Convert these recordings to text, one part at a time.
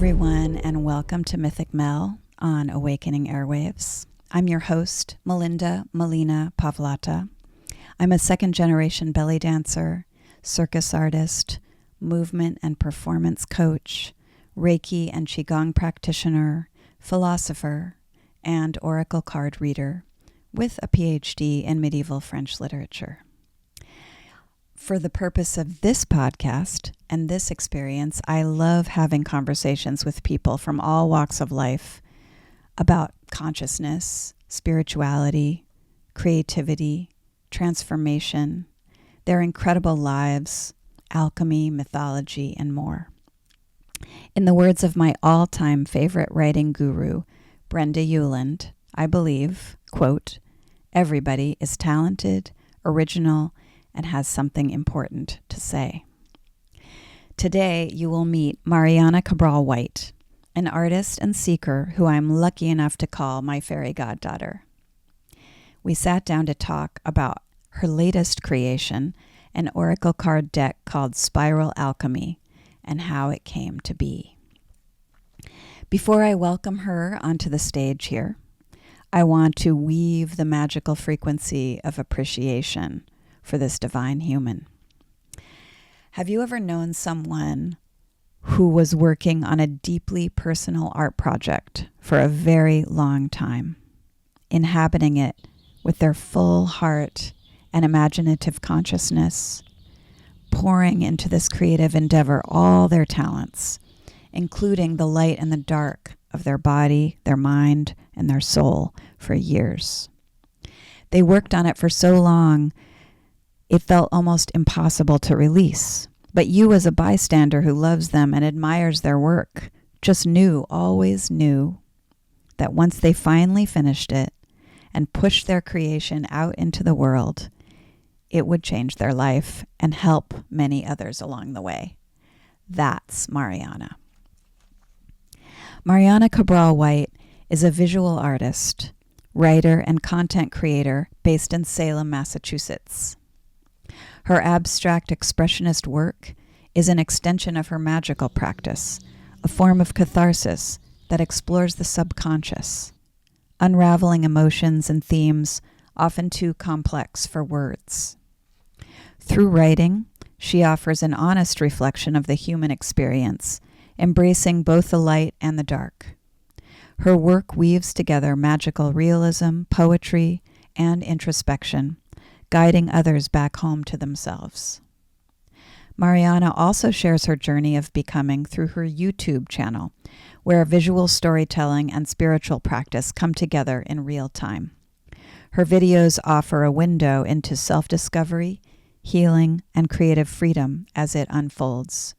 everyone, and welcome to Mythic Mel on Awakening Airwaves. I'm your host, Melinda Melina Pavlata. I'm a second-generation belly dancer, circus artist, movement and performance coach, Reiki and Qigong practitioner, philosopher, and oracle card reader with a PhD in medieval French literature. For the purpose of this podcast and this experience, I love having conversations with people from all walks of life about consciousness, spirituality, creativity, transformation, their incredible lives, alchemy, mythology, and more. In the words of my all-time favorite writing guru, Brenda Euland, I believe, quote, "Everybody is talented, original, and has something important to say." Today, you will meet Mariana Cabral White, an artist and seeker who I'm lucky enough to call my fairy goddaughter. We sat down to talk about her latest creation, an oracle card deck called Spiral Alchemy, and how it came to be. Before I welcome her onto the stage here, I want to weave the magical frequency of appreciation for this divine human. Have you ever known someone who was working on a deeply personal art project for a very long time, inhabiting it with their full heart and imaginative consciousness, pouring into this creative endeavor all their talents, including the light and the dark of their body, their mind, and their soul for years? They worked on it for so long it felt almost impossible to release. But you, as a bystander who loves them and admires their work, just always knew, that once they finally finished it and pushed their creation out into the world, it would change their life and help many others along the way. That's Mariana. Mariana Cabral White is a visual artist, writer, and content creator based in Salem, Massachusetts. Her abstract expressionist work is an extension of her magical practice, a form of catharsis that explores the subconscious, unraveling emotions and themes often too complex for words. Through writing, she offers an honest reflection of the human experience, embracing both the light and the dark. Her work weaves together magical realism, poetry, and introspection, guiding others back home to themselves. Mariana also shares her journey of becoming through her YouTube channel, where visual storytelling and spiritual practice come together in real time. Her videos offer a window into self-discovery, healing, and creative freedom as it unfolds.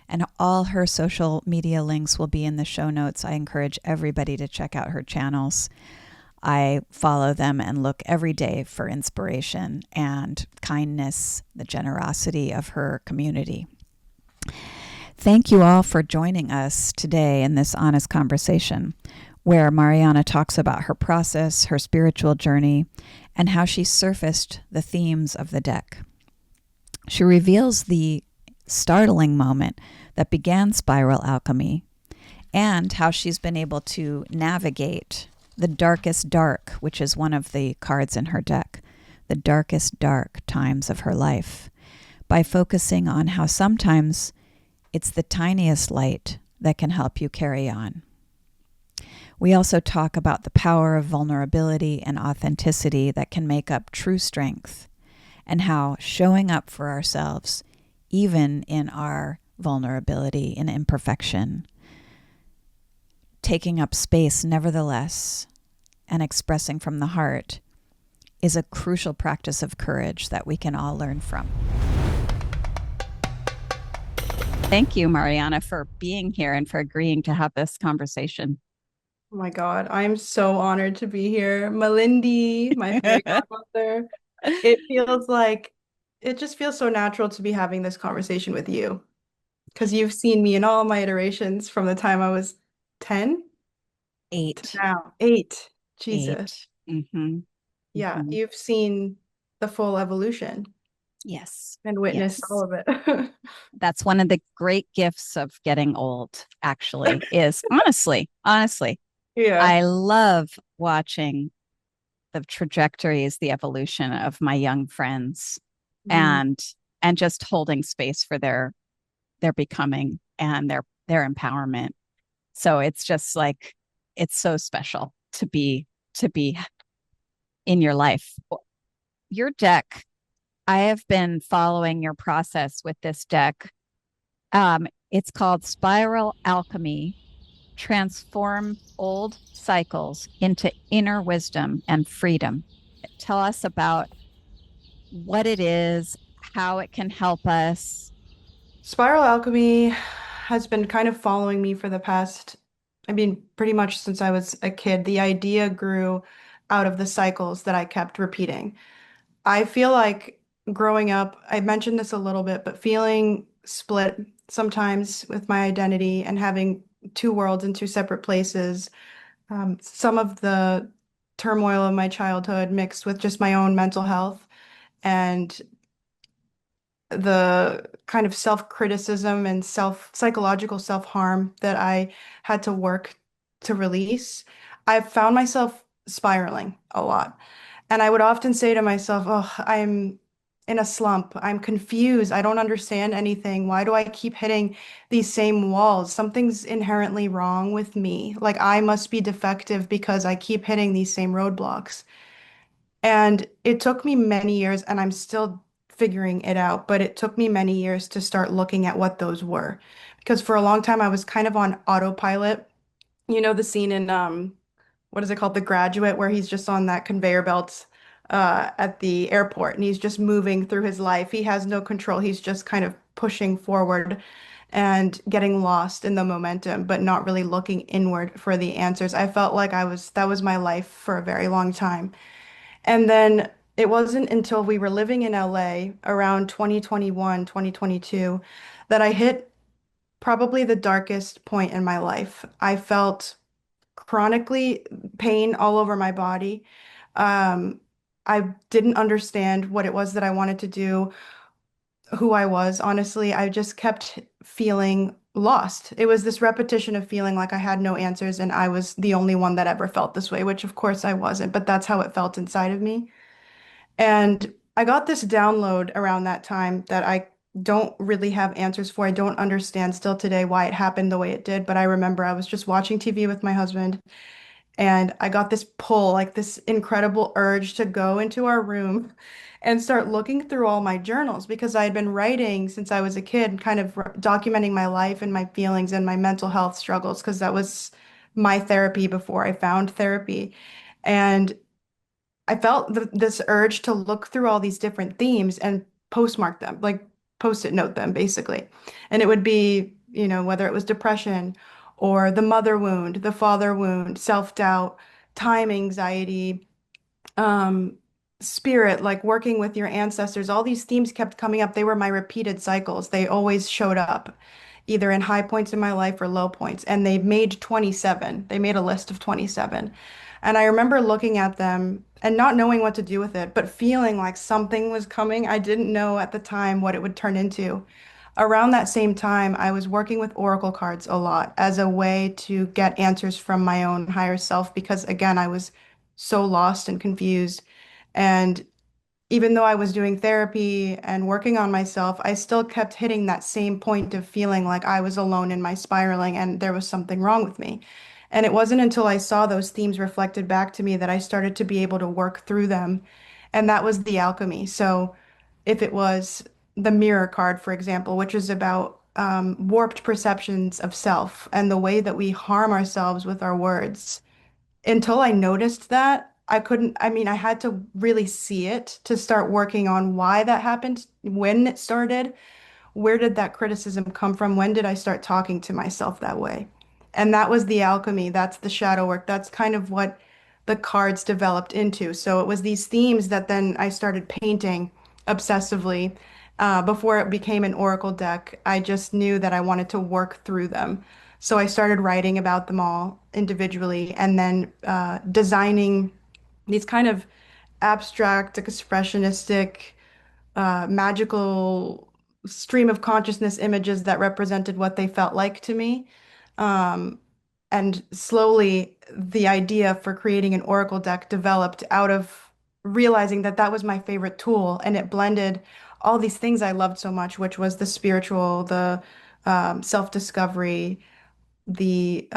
And all her social media links will be in the show notes. I encourage everybody to check out her channels. I follow them and look every day for inspiration and kindness, the generosity of her community. Thank you all for joining us today in this honest conversation where Mariana talks about her process, her spiritual journey, and how she surfaced the themes of the deck. She reveals the startling moment that began Spiral Alchemy and how she's been able to navigate the darkest dark, which is one of the cards in her deck, the darkest dark times of her life, by focusing on how sometimes it's the tiniest light that can help you carry on. We also talk about the power of vulnerability and authenticity that can make up true strength, and how showing up for ourselves, even in our vulnerability and imperfection, taking up space nevertheless, and expressing from the heart is a crucial practice of courage that we can all learn from. Thank you, Mariana, for being here and for agreeing to have this conversation. Oh my God, I'm so honored to be here. Melindy, my fairy godmother. It just feels so natural to be having this conversation with you because you've seen me in all my iterations from the time I was 10 8. to now. 8. Jesus. 8. Mm-hmm. Yeah, Mm-hmm. you've seen the full evolution. Yes. and witnessed all Yes. of it. That's one of the great gifts of getting old, actually, is honestly, Yeah. I love watching the trajectories, the evolution of my young friends Mm. and just holding space for their becoming and their empowerment. So it's just like it's so special to be in your life. Your deck, I have been following your process with this deck. It's called Spiral Alchemy: Transform Old Cycles into Inner Wisdom and Freedom. Tell us about what it is, how it can help us. Spiral Alchemy has been kind of following me for the past, I mean, pretty much since I was a kid. The idea grew out of the cycles that I kept repeating. I feel like growing up, I mentioned this a little bit, but feeling split sometimes with my identity and having two worlds in two separate places. Some of the turmoil of my childhood mixed with just my own mental health and the kind of self-criticism and psychological self-harm that I had to work to release, I've found myself spiraling a lot. And I would often say to myself, oh, I'm in a slump. I'm confused. I don't understand anything. Why do I keep hitting these same walls? Something's inherently wrong with me. Like I must be defective because I keep hitting these same roadblocks. And it took me many years, and I'm still figuring it out, but it took me many years to start looking at what those were. Because for a long time, I was kind of on autopilot. You know, the scene in what is it called? The Graduate, where he's just on that conveyor belt at the airport and he's just moving through his life. He has no control. He's just kind of pushing forward and getting lost in the momentum, but not really looking inward for the answers. I felt like that was my life for a very long time. And then it wasn't until we were living in LA around 2021, 2022 that I hit probably the darkest point in my life. I felt chronically pain all over my body. Um, I didn't understand what it was that I wanted to do, who I was. Honestly, I just kept feeling lost. It was this repetition of feeling like I had no answers and I was the only one that ever felt this way, which of course I wasn't, but that's how it felt inside of me. And I got this download around that time that I don't really have answers for. I don't understand still today why it happened the way it did, but I remember I was just watching TV with my husband and I got this pull, like this incredible urge to go into our room and start looking through all my journals because I had been writing since I was a kid, kind of documenting my life and my feelings and my mental health struggles because that was my therapy before I found therapy. And I felt this urge to look through all these different themes and postmark them, like post-it note them basically. And it would be, you know, whether it was depression or the mother wound, the father wound, self-doubt, time anxiety, um, spirit, like working with your ancestors, all these themes kept coming up. They were my repeated cycles. They always showed up, either in high points in my life or low points. And they made 27. They made a list of 27. And I remember looking at them and not knowing what to do with it, but feeling like something was coming. I didn't know at the time what it would turn into. Around that same time, I was working with oracle cards a lot as a way to get answers from my own higher self because, again, I was so lost and confused. And even though I was doing therapy and working on myself, I still kept hitting that same point of feeling like I was alone in my spiraling and there was something wrong with me. And it wasn't until I saw those themes reflected back to me that I started to be able to work through them. And that was the alchemy. So if it was the mirror card, for example, which is about warped perceptions of self and the way that we harm ourselves with our words until I noticed that, I couldn't, I mean, I had to really see it to start working on why that happened, when it started, where did that criticism come from? When did I start talking to myself that way? And that was the alchemy. That's the shadow work. That's kind of what the cards developed into. So it was these themes that then I started painting obsessively. Before it became an oracle deck, I just knew that I wanted to work through them. So I started writing about them all individually and then designing these kind of abstract, expressionistic magical stream of consciousness images that represented what they felt like to me. Um, and slowly, the idea for creating an oracle deck developed out of realizing that that was my favorite tool, and it blended all these things I loved so much, which was the spiritual, the self-discovery, the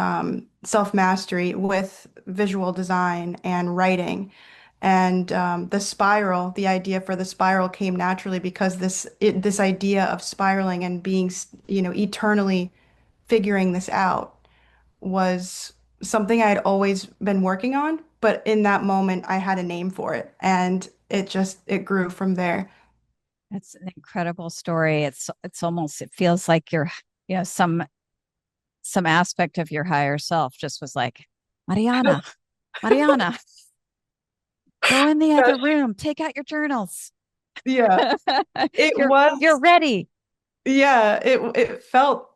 self-mastery with visual design and writing. And the spiral, the idea for the spiral came naturally because this idea of spiraling and being, eternally figuring this out was something I had always been working on. But in that moment, I had a name for it, and it grew from there. It's an incredible story. It's almost, it feels like you're, some aspect of your higher self just was like, Mariana, Mariana, go in the other room, take out your journals. Yeah, it You're was. ready. Yeah, it felt,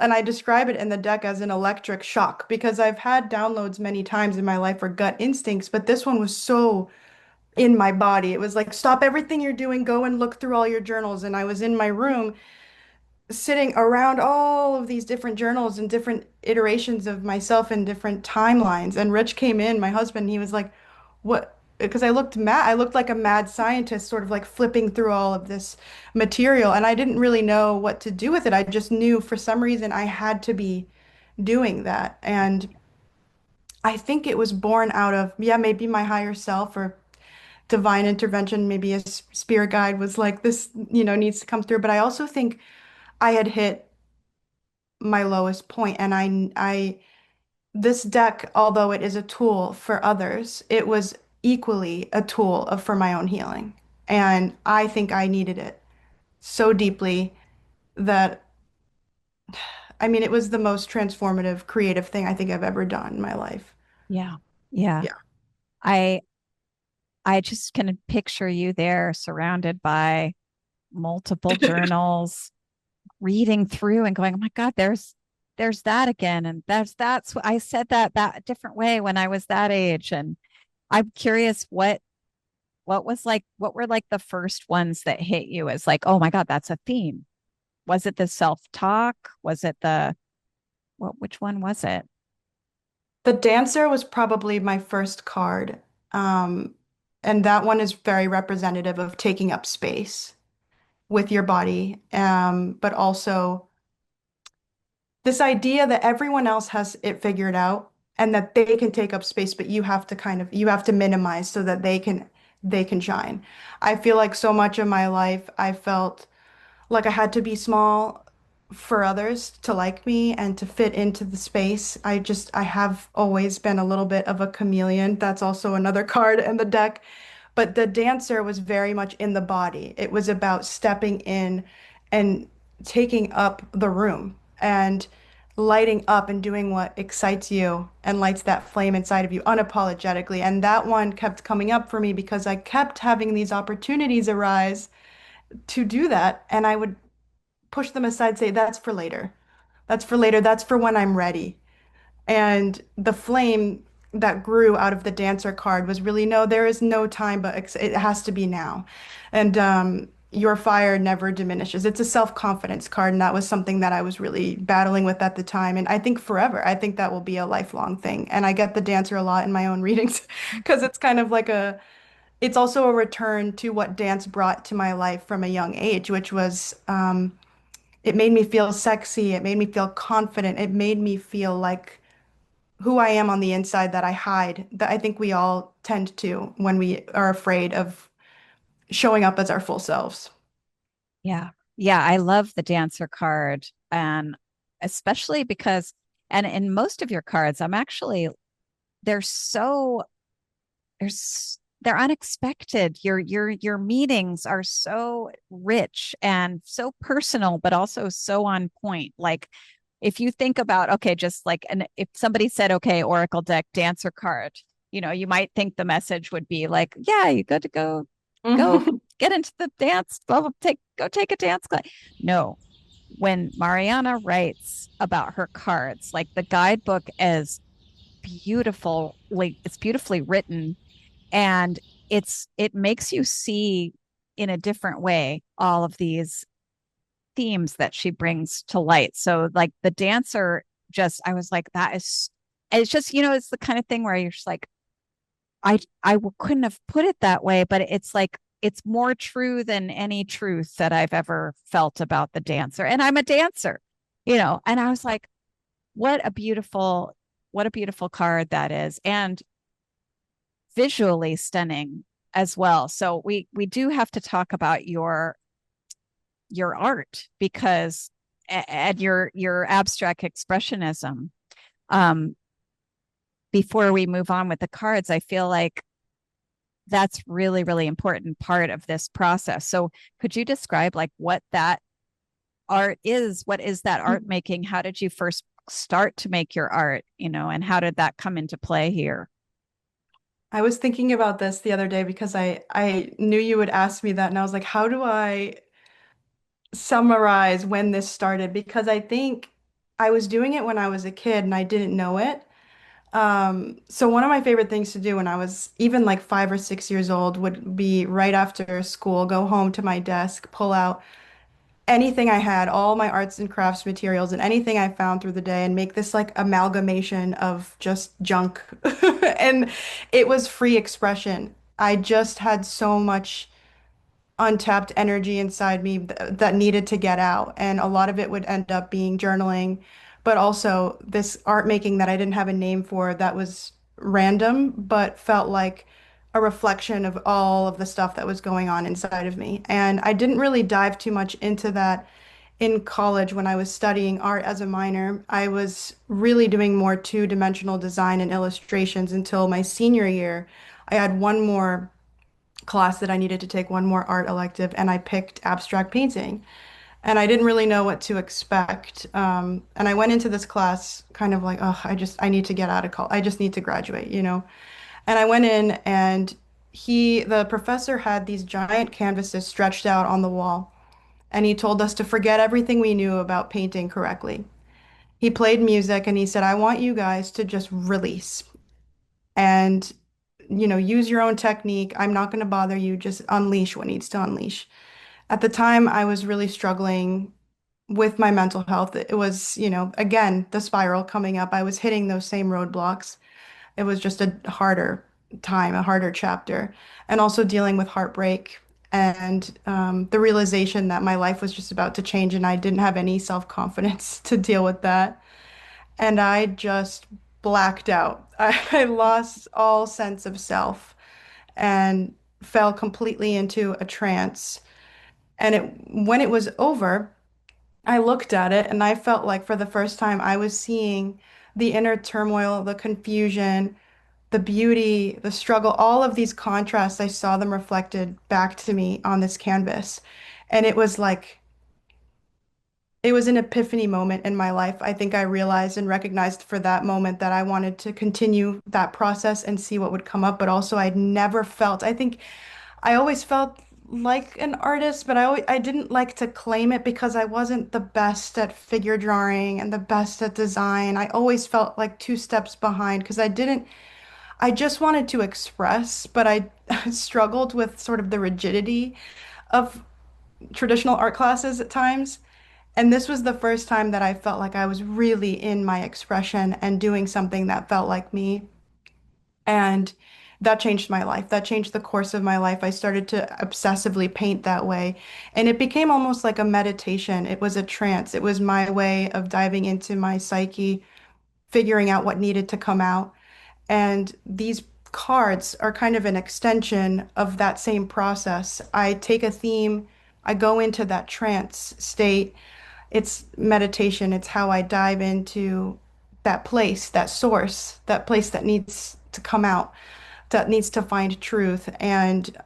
and I describe it in the deck as an electric shock because I've had downloads many times in my life for gut instincts, but this one was so in my body. It was like, stop everything you're doing, go and look through all your journals. And I was in my room sitting around all of these different journals and different iterations of myself in different timelines. And Rich came in, my husband, he was like, what? Because I looked mad, I looked like a mad scientist, sort of like flipping through all of this material. And I didn't really know what to do with it. I just knew for some reason I had to be doing that. And I think it was born out of, yeah, maybe my higher self or divine intervention, maybe a spirit guide was like, this, needs to come through. But I also think I had hit my lowest point, and this deck, although it is a tool for others, it was equally a tool for my own healing. And I think I needed it so deeply that, I mean, it was the most transformative, creative thing I think I've ever done in my life. Yeah. Yeah. Yeah. I I just can picture you there surrounded by multiple journals, reading through and going, "Oh my God, there's that again." And that's what I said that different way when I was that age. And I'm curious what were like the first ones that hit you as like, oh my God, that's a theme. Was it the self-talk? Was it the which one was it? The dancer was probably my first card. Um, and that one is very representative of taking up space with your body, but also this idea that everyone else has it figured out and that they can take up space, but you have to minimize so that they can shine. I feel like so much of my life I felt like I had to be small for others to like me and to fit into the space. I have always been a little bit of a chameleon. That's also another card in the deck. But the dancer was very much in the body. It was about stepping in and taking up the room and lighting up and doing what excites you and lights that flame inside of you unapologetically. And that one kept coming up for me because I kept having these opportunities arise to do that. And I would push them aside, say, that's for later. That's for later. That's for when I'm ready. And the flame that grew out of the dancer card was really, no, there is no time, but it has to be now. And your fire never diminishes. It's a self-confidence card, and that was something that I was really battling with at the time. And I think forever, I think that will be a lifelong thing. And I get the dancer a lot in my own readings because it's kind of like it's also a return to what dance brought to my life from a young age, which was it made me feel sexy. It made me feel confident. It made me feel like who I am on the inside that I hide, that I think we all tend to when we are afraid of showing up as our full selves. Yeah. Yeah, I love the dancer card, and especially because and in most of your cards, I'm actually they're so they're unexpected. Your meetings are so rich and so personal, but also so on point. Like if you think about, okay, just like, and if somebody said, okay, Oracle deck dancer card, you might think the message would be like, yeah, you got to go Mhm. get into the dance, blah, blah, go take a dance class. No, when Mariana writes about her cards, like the guidebook is beautiful, like it's beautifully written, and it makes you see in a different way all of these themes that she brings to light. So like the dancer, just I was like, that is, it's just, it's the kind of thing where you're just like, couldn't have put it that way, but it's like it's more true than any truth that I've ever felt about the dancer. And I'm a dancer, and I was like, what a beautiful, card that is. And visually stunning as well. So we do have to talk about your art, because and your abstract expressionism. Um, Before we move on with the cards, I feel like that's really, really important part of this process. So could you describe like what that art is? What is that art making? How did you first start to make your art, and how did that come into play here? I was thinking about this the other day because I knew you would ask me that, and I was like, how do I summarize when this started? Because I think I was doing it when I was a kid and I didn't know it. So one of my favorite things to do when I was even like 5 or 6 years old would be right after school, go home to my desk, pull out anything I had, all my arts and crafts materials and anything I found through the day and make this like amalgamation of just junk. And it was free expression. I just had so much untapped energy inside me that needed to get out. And a lot of it would end up being journaling, but also this art making that I didn't have a name for that was random, but felt like a reflection of all of the stuff that was going on inside of me. And I didn't really dive too much into that in college when I was studying art as a minor. I was really doing more two-dimensional design and illustrations until my senior year. I had one more class that I needed to take, one more art elective, and I picked abstract painting. And I didn't really know what to expect. And I went into this class kind of like, oh, I need to get out of college. I just need to graduate. And I went in and the professor had these giant canvases stretched out on the wall. And he told us to forget everything we knew about painting correctly. He played music and he said, I want you guys to just release and use your own technique. I'm not going to bother you. Just unleash what needs to unleash. At the time, I was really struggling with my mental health. It was, again, the spiral coming up. I was hitting those same roadblocks. It was just a harder time, a harder chapter, and also dealing with heartbreak and the realization that my life was just about to change and I didn't have any self-confidence to deal with that. And I just blacked out. I lost all sense of self and fell completely into a trance. And when it was over, I looked at it and I felt like for the first time I was seeing the inner turmoil, the confusion, the beauty, the struggle, all of these contrasts. I saw them reflected back to me on this canvas. And it was an epiphany moment in my life. I think I realized and recognized for that moment that I wanted to continue that process and see what would come up. But also, I'd never felt, I think I always felt like an artist, but I didn't like to claim it because I wasn't the best at figure drawing and the best at design. I always felt like two steps behind because I just wanted to express, but I struggled with sort of the rigidity of traditional art classes at times. And this was the first time that I felt like I was really in my expression and doing something that felt like me. And that changed my life. That changed the course of my life. I started to obsessively paint that way. And it became almost like a meditation. It was a trance. It was my way of diving into my psyche, figuring out what needed to come out. And these cards are kind of an extension of that same process. I take a theme, I go into that trance state. It's meditation. It's how I dive into that place, that source, that place that needs to come out, that needs to find truth. And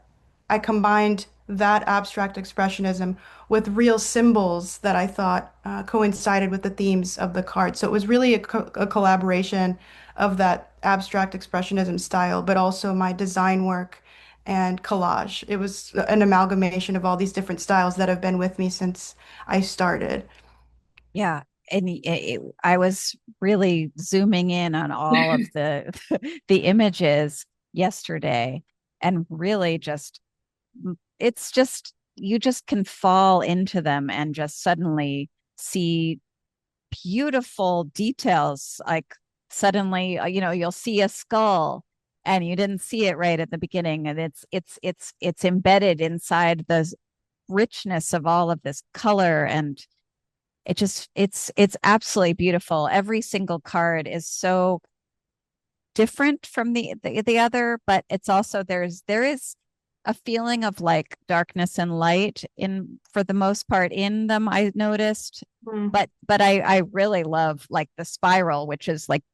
I combined that abstract expressionism with real symbols that I thought coincided with the themes of the card. So it was really a collaboration of that abstract expressionism style, but also my design work and collage. It was an amalgamation of all these different styles that have been with me since I started. Yeah. And I was really zooming in on all of the the images yesterday, and really just it's just, you just can fall into them and just suddenly see beautiful details. Like suddenly, you'll see a skull and you didn't see it right at the beginning, and it's embedded inside the richness of all of this color, and it's absolutely beautiful. Every single card is so different from the other, but it's also, there is a feeling of like darkness and light in, for the most part, in them, I noticed. Mm. But I really love like the spiral, which is like,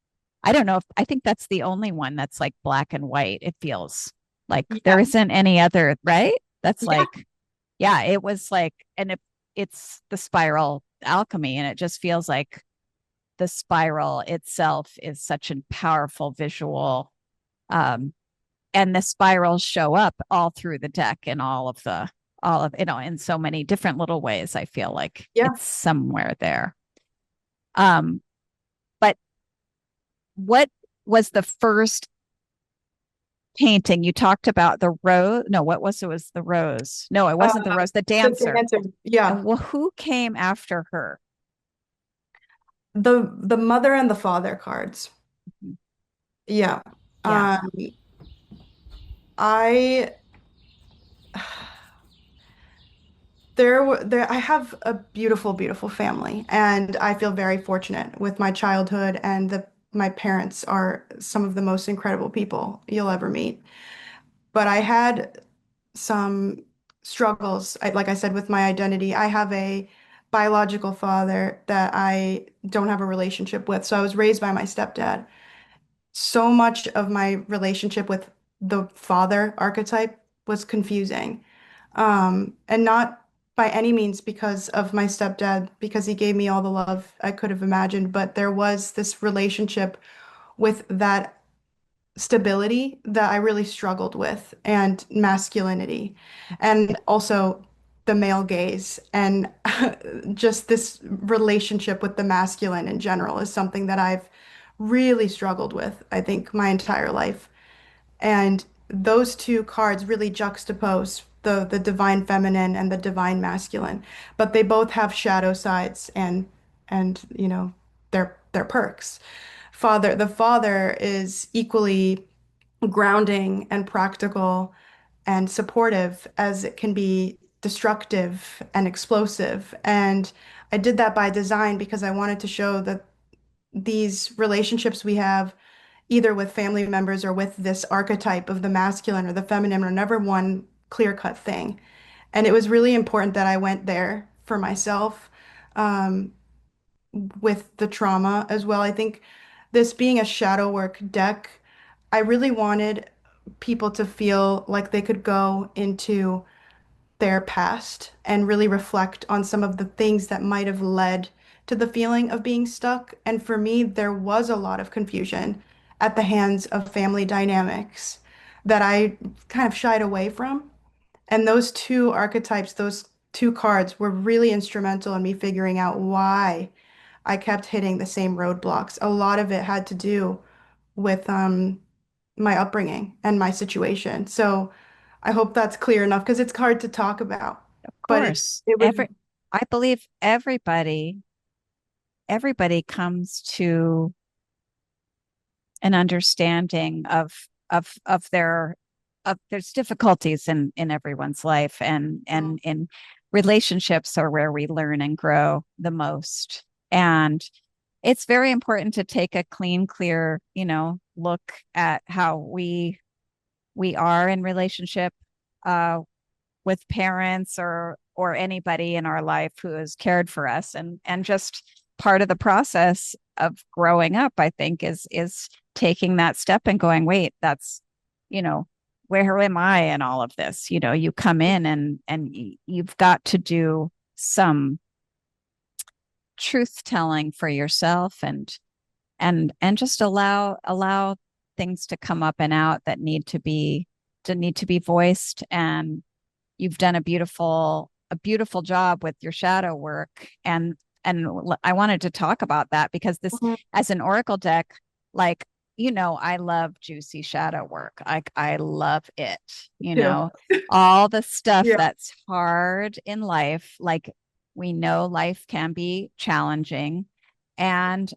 I don't know if, I think that's the only one that's like black and white. It feels like there Yeah. isn't any other, right? That's Yeah. like, yeah, it was like, and it's the spiral alchemy, and it just feels like the spiral itself is such a powerful visual. Um, and the spirals show up all through the deck in all of, in so many different little ways. I feel like Yeah. it's somewhere there. Um, but what was the first painting you talked about? The rose? No, what was it? Was the rose? No, it Uh, wasn't the rose. The the dancer. dancer. Yeah. And who came after her? The mother and the father cards. Yeah. Yeah, Um, I there I have a beautiful, beautiful family, and I feel very fortunate with my childhood, and the my parents are some of the most incredible people you'll ever meet. But I had some struggles, like I said, with my identity. I have a biological father that I don't have a relationship with, so I was raised by my stepdad. So much of my relationship with the father archetype was confusing. And not by any means because of my stepdad, because he gave me all the love I could have imagined, but there was this relationship with that stability that I really struggled with, and masculinity, and also the male gaze, and just this relationship with the masculine in general is something that I've really struggled with, I think, my entire life. And those two cards really juxtapose the divine feminine and the divine masculine, but they both have shadow sides, and their perks. The father is equally grounding and practical and supportive as it can be destructive and explosive. And I did that by design because I wanted to show that these relationships we have, either with family members or with this archetype of the masculine or the feminine, are never one clear-cut thing. And it was really important that I went there for myself, um, with the trauma as well. I think this being a shadow work deck, I really wanted people to feel like they could go into their past and really reflect on some of the things that might have led to the feeling of being stuck. And for me, there was a lot of confusion at the hands of family dynamics that I kind of shied away from. And those two archetypes, those two cards were really instrumental in me figuring out why I kept hitting the same roadblocks. A lot of it had to do with my upbringing and my situation. So I hope that's clear enough because it's hard to talk about. of But course. it was I believe everybody comes to an understanding of their, of there's difficulties in everyone's life, and in relationships are where we learn and grow the most. And it's very important to take a clean, clear, look at how we are in relationship, uh, with parents or anybody in our life who has cared for us, and just part of the process of growing up, I think, is taking that step and going, wait, that's, you know where am I in all of this? You come in, and you've got to do some truth telling for yourself, and just allow things to come up and out that need to be voiced. And you've done a beautiful job with your shadow work. And I wanted to talk about that because this, Mhm. as an oracle deck, like, I love juicy shadow work. I love it. You Too. know, all the stuff Yeah. that's hard in life, like we know life can be challenging. And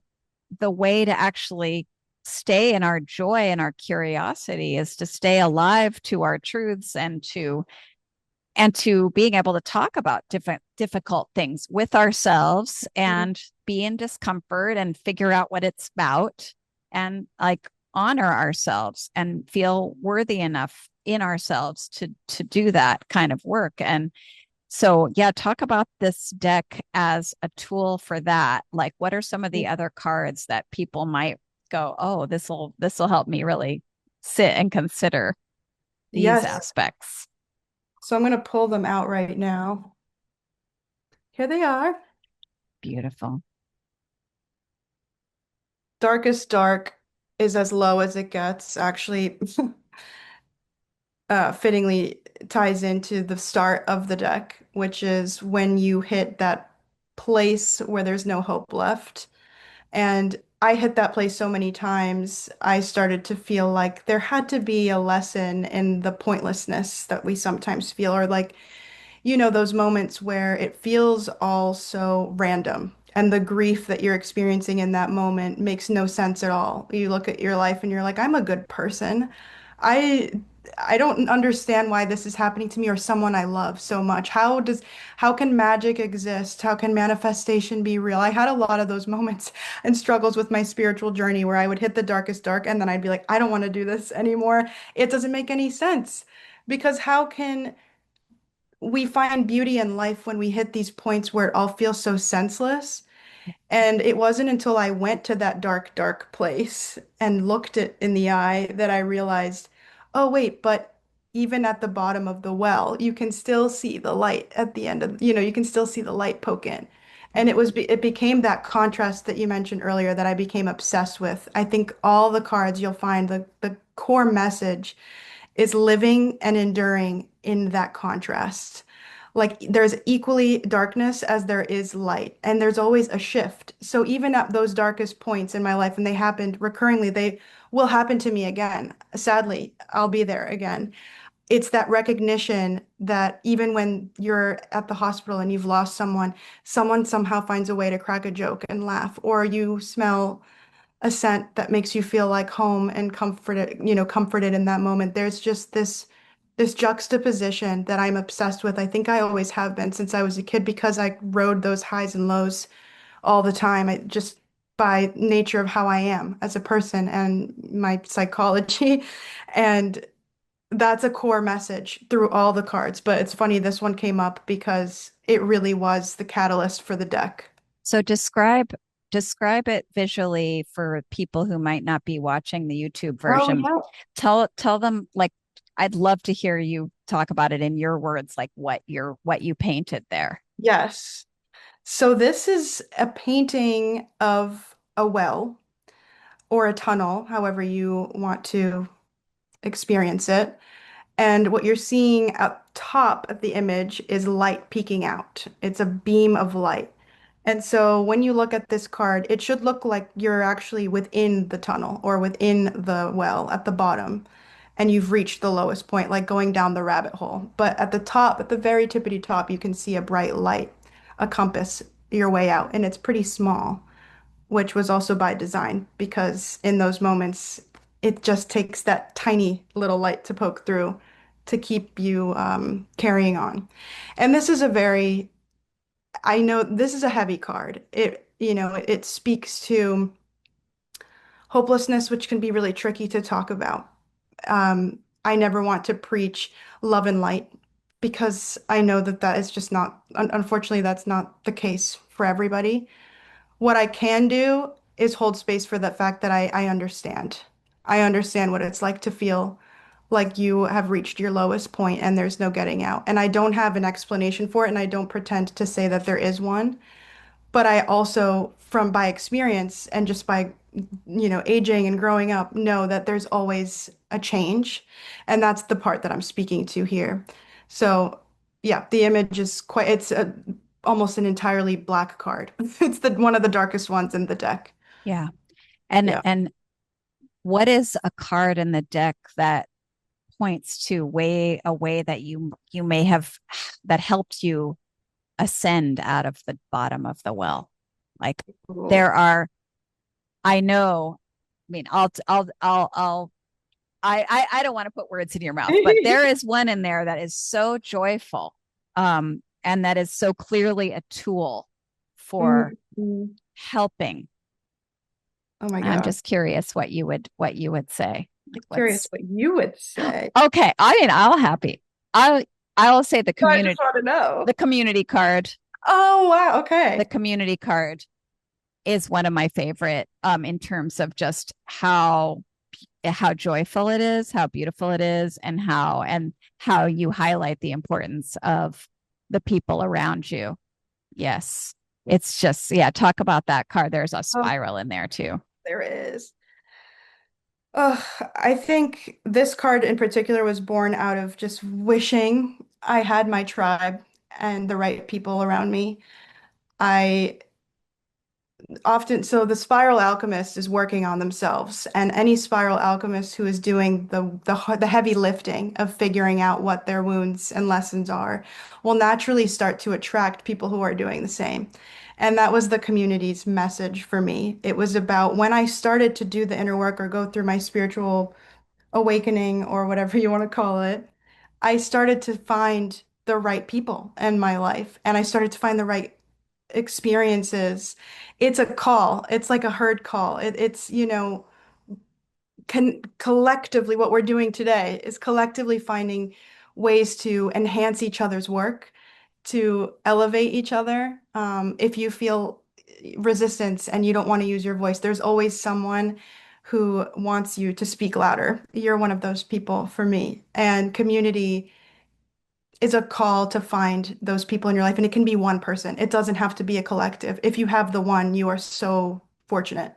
the way to actually stay in our joy and our curiosity is to stay alive to our truths and to being able to talk about difficult things with ourselves Mhm. and be in discomfort and figure out what it's about and like honor ourselves and feel worthy enough in ourselves to do that kind of work. And so yeah, talk about this deck as a tool for that. Like what are some of the other cards that people might go, oh, this will help me really sit and consider these Yes. aspects. So I'm going to pull them out right now. Here they are. Beautiful. Darkest dark is as low as it gets. Actually, fittingly ties into the start of the deck, which is when you hit that place where there's no hope left. And I hit that place so many times, I started to feel like there had to be a lesson in the pointlessness that we sometimes feel, or like those moments where it feels all so random and the grief that you're experiencing in that moment makes no sense at all. You look at your life and you're like, I'm a good person. I I don't understand why this is happening to me or someone I love so much. How can magic exist? How can manifestation be real? I had a lot of those moments and struggles with my spiritual journey where I would hit the darkest dark and then I'd be like, I don't want to do this anymore. It doesn't make any sense. Because how can we find beauty in life when we hit these points where it all feels so senseless? And it wasn't until I went to that dark, dark place and looked it in the eye that I realized, oh, wait, but even at the bottom of the well, you can still see the light at the end of, you can still see the light poke in. And it became that contrast that you mentioned earlier that I became obsessed with. I think all the cards you'll find the core message is living and enduring in that contrast. Like there's equally darkness as there is light, and there's always a shift. So even at those darkest points in my life, and they happened recurringly, they will happen to me again. Sadly, I'll be there again. It's that recognition that even when you're at the hospital and you've lost someone, someone somehow finds a way to crack a joke and laugh, or you smell a scent that makes you feel like home and comforted in that moment. There's just this juxtaposition that I'm obsessed with. I think I always have been since I was a kid because I rode those highs and lows all the time. I just by nature of how I am as a person and my psychology. And that's a core message through all the cards. But it's funny, this one came up because it really was the catalyst for the deck. So describe it visually for people who might not be watching the YouTube Oh, version. yeah. Tell them like I'd love to hear you talk about it in your words, like what you painted there. Yes. So this is a painting of a well or a tunnel, however you want to experience it. And what you're seeing up top of the image is light peeking out. It's a beam of light. And so when you look at this card, it should look like you're actually within the tunnel or within the well at the bottom, and you've reached the lowest point, like going down the rabbit hole. But at the top, at the very tippity top, you can see a bright light, a compass your way out, and it's pretty small, which was also by design because in those moments, it just takes that tiny little light to poke through to keep you carrying on. And this is a very, I know this is a heavy card. It speaks to hopelessness, which can be really tricky to talk about. I never want to preach love and light because I know that that is just not, unfortunately, that's not the case for everybody. What I can do is hold space for the fact that I understand. I understand what it's like to feel like you have reached your lowest point and there's no getting out. And I don't have an explanation for it, and I don't pretend to say that there is one. But I also, from by experience and just by, aging and growing up, know that there's always a change. And that's the part that I'm speaking to here. So, yeah, the image is almost an entirely black card. It's the one of the darkest ones in the deck. Yeah. And Yeah. what is a card in the deck that points to a way that you may have that helped you ascend out of the bottom of the well? Like Cool. there are, I know, I mean, I don't want to put words in your mouth, but there is one in there that is so joyful, and that is so clearly a tool for Mhm. helping. Oh my I'm God. just curious what you would say. Like Curious what's what you would say. okay. I mean, I'll happy. I will say So I just want to know. the community card. Oh, wow. The Okay. community card is one of my favorite in terms of just how joyful it is, how beautiful it is, and how you highlight the importance of the people around you. Yes. It's just, yeah, talk about that card. There's a Oh, spiral in there too. there is. Oh, I think this card in particular was born out of just wishing I had my tribe and the right people around me. I often, so the spiral alchemist is working on themselves, and any spiral alchemist who is doing the heavy lifting of figuring out what their wounds and lessons are will naturally start to attract people who are doing the same. And that was the community's message for me. It was about when I started to do the inner work or go through my spiritual awakening or whatever you want to call it, I started to find the right people in my life and I started to find the right experiences. It's a call. It's like a herd call. It's, collectively what we're doing today is collectively finding ways to enhance each other's work, to elevate each other. If you feel resistance and you don't want to use your voice, there's always someone who wants you to speak louder. You're one of those people for me. And community is a call to find those people in your life. And it can be one person. It doesn't have to be a collective. If you have the one, you are so fortunate.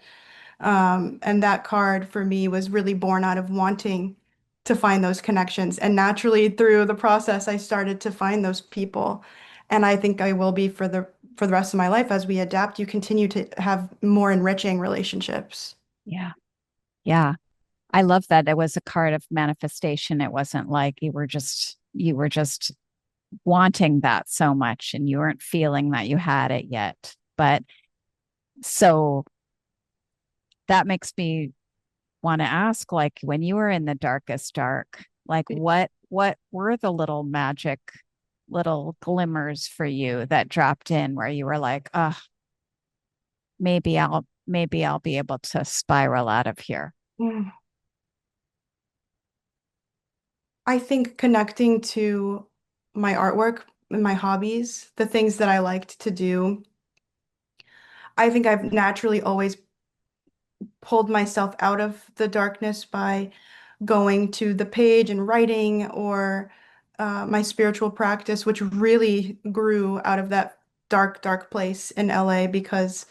And that card for me was really born out of wanting to find those connections. And naturally, through the process, I started to find those people. And I think I will be for the rest of my life as we adapt. You continue to have more enriching relationships. Yeah. Yeah. I love that it was a card of manifestation. It wasn't like you were just wanting that so much and you weren't feeling that you had it yet. But so that makes me want to ask, like when you were in the darkest dark, like what were the little magic little glimmers for you that dropped in where you were like, oh, maybe I'll be able to spiral out of here. Mm. I think connecting to my artwork and my hobbies, the things that I liked to do, I think I've naturally always pulled myself out of the darkness by going to the page and writing or my spiritual practice, which really grew out of that dark, dark place in LA because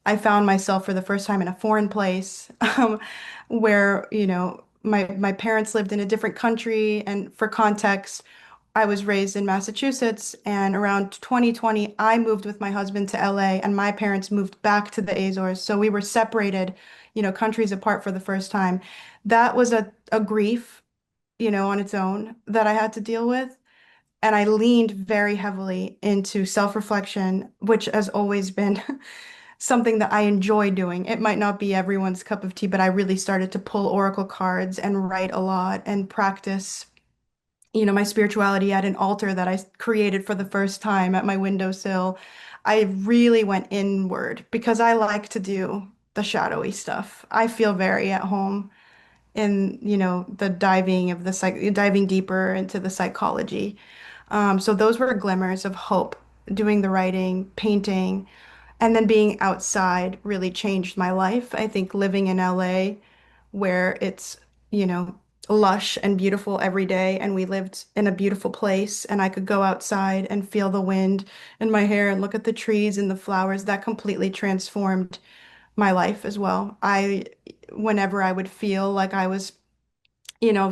I found myself for the first time in a foreign place where, my parents lived in a different country. And for context, I was raised in Massachusetts, and around 2020, I moved with my husband to LA, and my parents moved back to the Azores. So we were separated, countries apart for the first time. That was a grief, on its own that I had to deal with. And I leaned very heavily into self-reflection, which has always been something that I enjoy doing. It might not be everyone's cup of tea, but I really started to pull oracle cards and write a lot and practice my spirituality at an altar that I created for the first time at my windowsill. I really went inward because I like to do the shadowy stuff. I feel very at home in, the diving deeper into the psychology. So those were glimmers of hope. Doing the writing, painting, and then being outside really changed my life. I think living in LA, where it's, you know, lush and beautiful every day, and we lived in a beautiful place, and I could go outside and feel the wind in my hair and look at the trees and the flowers, that completely transformed my life as well. Whenever I would feel like I was,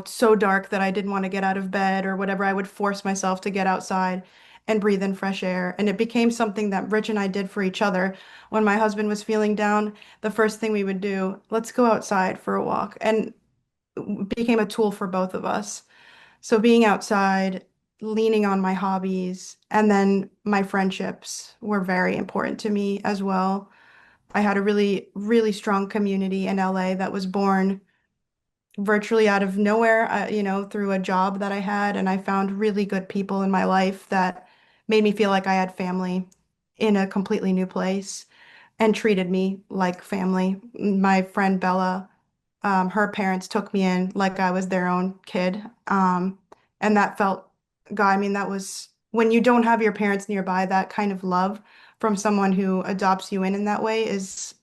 so dark that I didn't want to get out of bed or whatever, I would force myself to get outside and breathe in fresh air. And it became something that Rich and I did for each other. When my husband was feeling down, the first thing we would do, let's go outside for a walk. And it became a tool for both of us. So being outside, leaning on my hobbies, and then my friendships were very important to me as well. I had a really, really strong community in LA that was born virtually out of nowhere, through a job that I had. And I found really good people in my life that made me feel like I had family in a completely new place and treated me like family. My friend Bella, her parents took me in like I was their own kid. And that felt, God, I mean, that was when you don't have your parents nearby, that kind of love from someone who adopts you in that way is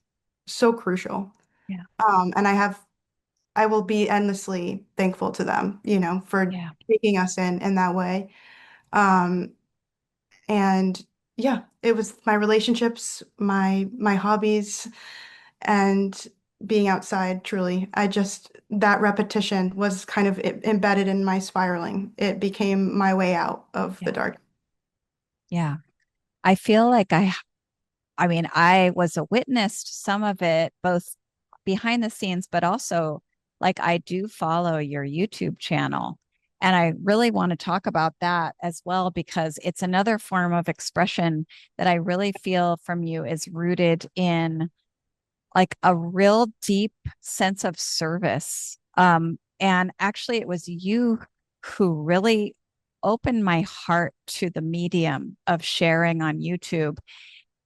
so crucial. Yeah. And I will be endlessly thankful to them, for Yeah. taking us in that way. Um, and yeah, it was my relationships, my hobbies, and being outside, truly. That repetition was kind of embedded in my spiraling. It became my way out of Yeah. the dark. Yeah. I feel like I mean, I was a witness to some of it, both behind the scenes, but also like I do follow your YouTube channel. And I really want to talk about that as well, because it's another form of expression that I really feel from you is rooted in like a real deep sense of service. And actually, it was you who really opened my heart to the medium of sharing on YouTube.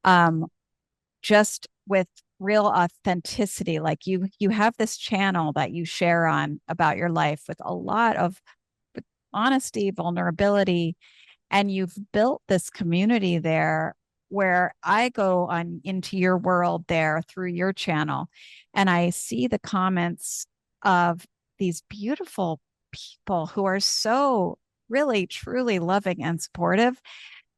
Um, just with real authenticity, like you have this channel that you share on about your life with a lot of honesty, vulnerability, and you've built this community there where I go on into your world there through your channel, and I see the comments of these beautiful people who are so really truly loving and supportive,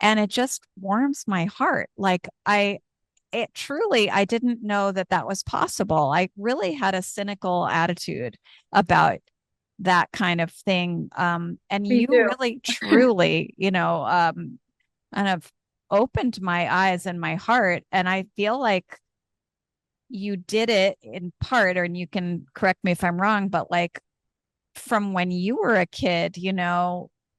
and it just warms my heart. Like it truly, I didn't know that that was possible. I really had a cynical attitude about that kind of thing. And Me you too. really, truly, kind of opened my eyes and my heart. And I feel like you did it in part, or and you can correct me if I'm wrong, but like from when you were a kid,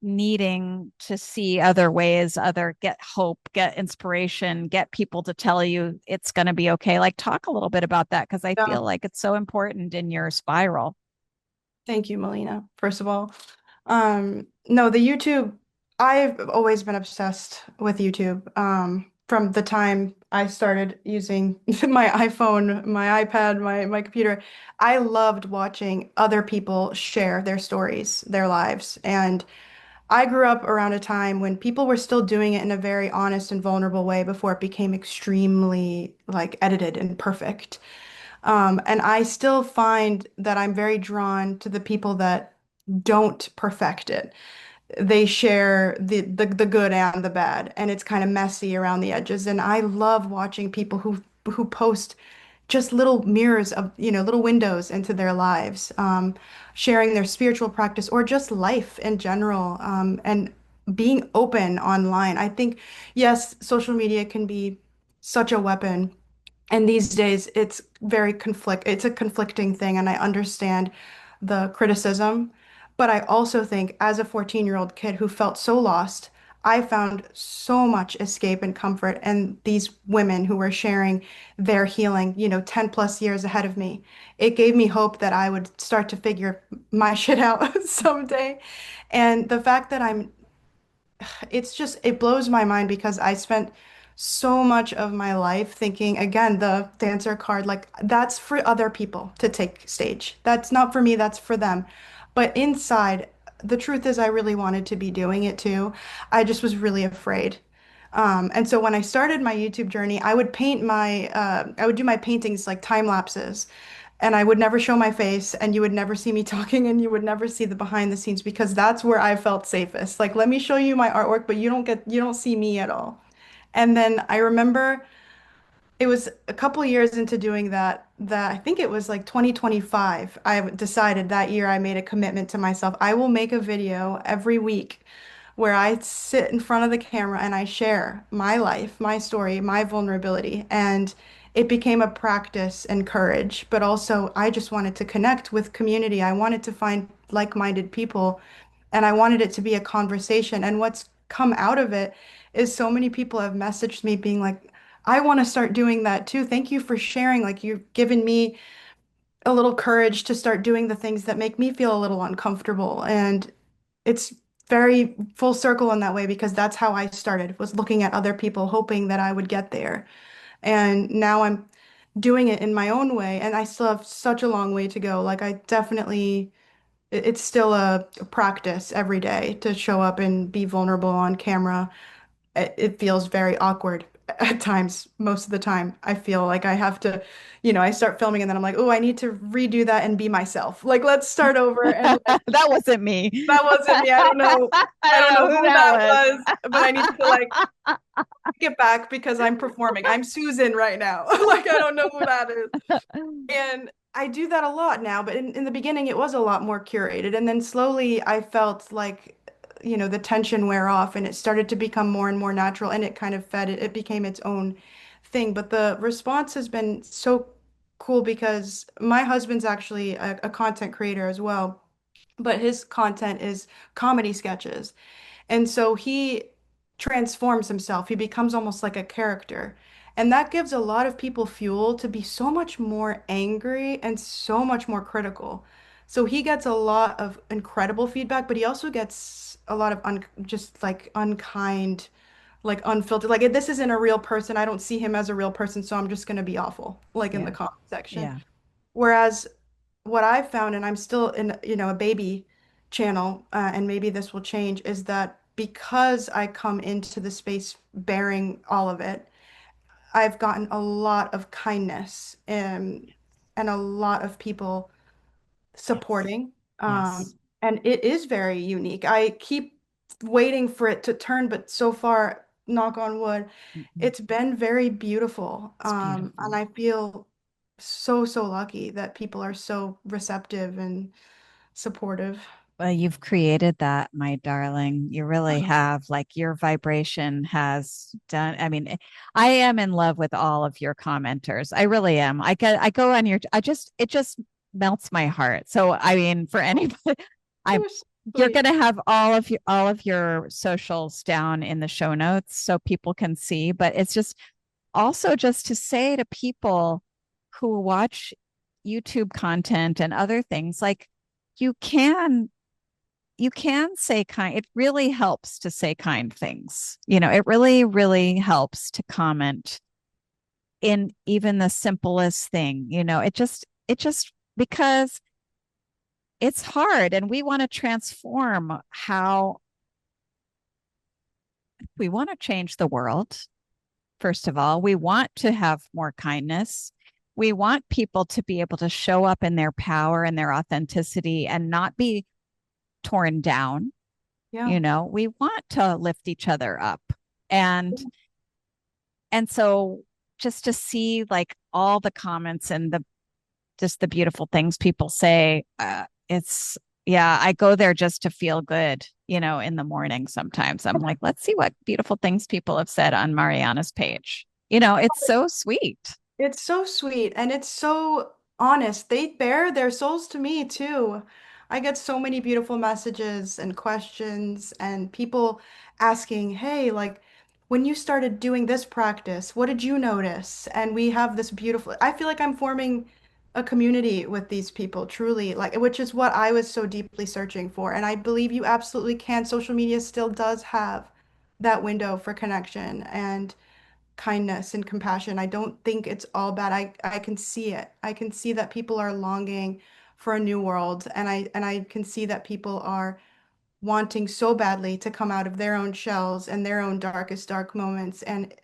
needing to see other ways, get hope, get inspiration, get people to tell you it's going to be okay. Like, talk a little bit about that because I Yeah. feel like it's so important in your spiral. Thank you, Melina, first of all. No, the YouTube, I've always been obsessed with YouTube. From the time I started using my iPhone, my iPad, my computer, I loved watching other people share their stories, their lives. And I grew up around a time when people were still doing it in a very honest and vulnerable way before it became extremely like edited and perfect. And I still find that I'm very drawn to the people that don't perfect it. They share the good and the bad, and it's kind of messy around the edges. And I love watching people who post just little mirrors of, little windows into their lives, sharing their spiritual practice or just life in general, and being open online. I think, yes, social media can be such a weapon. And these days it's a conflicting thing, and I understand the criticism, but I also think as a 14-year-old kid who felt so lost, I found so much escape and comfort in these women who were sharing their healing, 10 plus years ahead of me. It gave me hope that I would start to figure my shit out someday. And the fact that it blows my mind because I spent so much of my life thinking, again, the dancer card, like that's for other people to take stage. That's not for me, that's for them. But inside, the truth is, I really wanted to be doing it too. I just was really afraid. And so when I started my YouTube journey, I would do my paintings like time lapses, and I would never show my face, and you would never see me talking, and you would never see the behind the scenes because that's where I felt safest. Like, let me show you my artwork, but you don't see me at all. And then I remember it was a couple years into doing that I think it was like 2025. I decided that year I made a commitment to myself. I will make a video every week where I sit in front of the camera and I share my life, my story, my vulnerability. And it became a practice and courage, but also I just wanted to connect with community. I wanted to find like-minded people and I wanted it to be a conversation. And what's come out of it is so many people have messaged me being like, I want to start doing that too. Thank you for sharing. Like you've given me a little courage to start doing the things that make me feel a little uncomfortable. And it's very full circle in that way because that's how I started, was looking at other people, hoping that I would get there. And now I'm doing it in my own way, and I still have such a long way to go. Like I definitely, it's still a practice every day to show up and be vulnerable on camera. It feels very awkward at times. Most of the time, I feel like I have to, I start filming and then I'm like, oh, I need to redo that and be myself. Like, let's start over. And like, That wasn't me. that wasn't me. I I don't don't know know who who that that was. was, but I need to like get back because I'm performing. I'm Susan right now. Like, I don't know who that is. And I do that a lot now, but in the beginning it was a lot more curated. And then slowly I felt like, the tension wear off and it started to become more and more natural and it kind of fed it. It became its own thing. But the response has been so cool because my husband's actually a content creator as well, but his content is comedy sketches. And so he transforms himself. He becomes almost like a character. And that gives a lot of people fuel to be so much more angry and so much more critical. So he gets a lot of incredible feedback, but he also gets a lot of just like unkind, like unfiltered. Like this isn't a real person. I don't see him as a real person, so I'm just going to be awful, like in the Yeah. comment section. Yeah. Whereas what I've found, and I'm still in, a baby channel, and maybe this will change, is that because I come into the space bearing all of it, I've gotten a lot of kindness and a lot of people Yes. supporting. Yes. And it is very unique. I keep waiting for it to turn, but so far, knock on wood, Mhm. it's been very beautiful. It's And beautiful. I feel so, so lucky that people are so receptive and supportive. Well, you've created that, my darling. You really have. Like your vibration has done. I mean, I am in love with all of your commenters. I really am. I go on your, it just melts my heart. So, I mean, for anybody, I, You're you're sweet. going to have all of your socials down in the show notes so people can see. But it's just also just to say to people who watch YouTube content and other things, like you can you can say kind, it really helps to say kind things. It really, really helps to comment in even the simplest thing. It just because it's hard and we want to transform how we want to change the world. First of all, we want to have more kindness. We want people to be able to show up in their power and their authenticity and not be torn down. Yeah. We want to lift each other up. And so just to see like all the comments and the just the beautiful things people say, it's yeah, I go there just to feel good, in the morning sometimes. I'm like, let's see what beautiful things people have said on Mariana's page. It's so sweet. It's so sweet and it's so honest. They bare their souls to me too. I get so many beautiful messages and questions and people asking, hey, like when you started doing this practice, what did you notice? And we have this beautiful, I feel like I'm forming a community with these people, truly, like, which is what I was so deeply searching for. And I believe you absolutely can. Social media still does have that window for connection and kindness and compassion. I don't think it's all bad. I can see it. I can see that people are longing for a new world and I can see that people are wanting so badly to come out of their own shells and their own darkest dark moments. And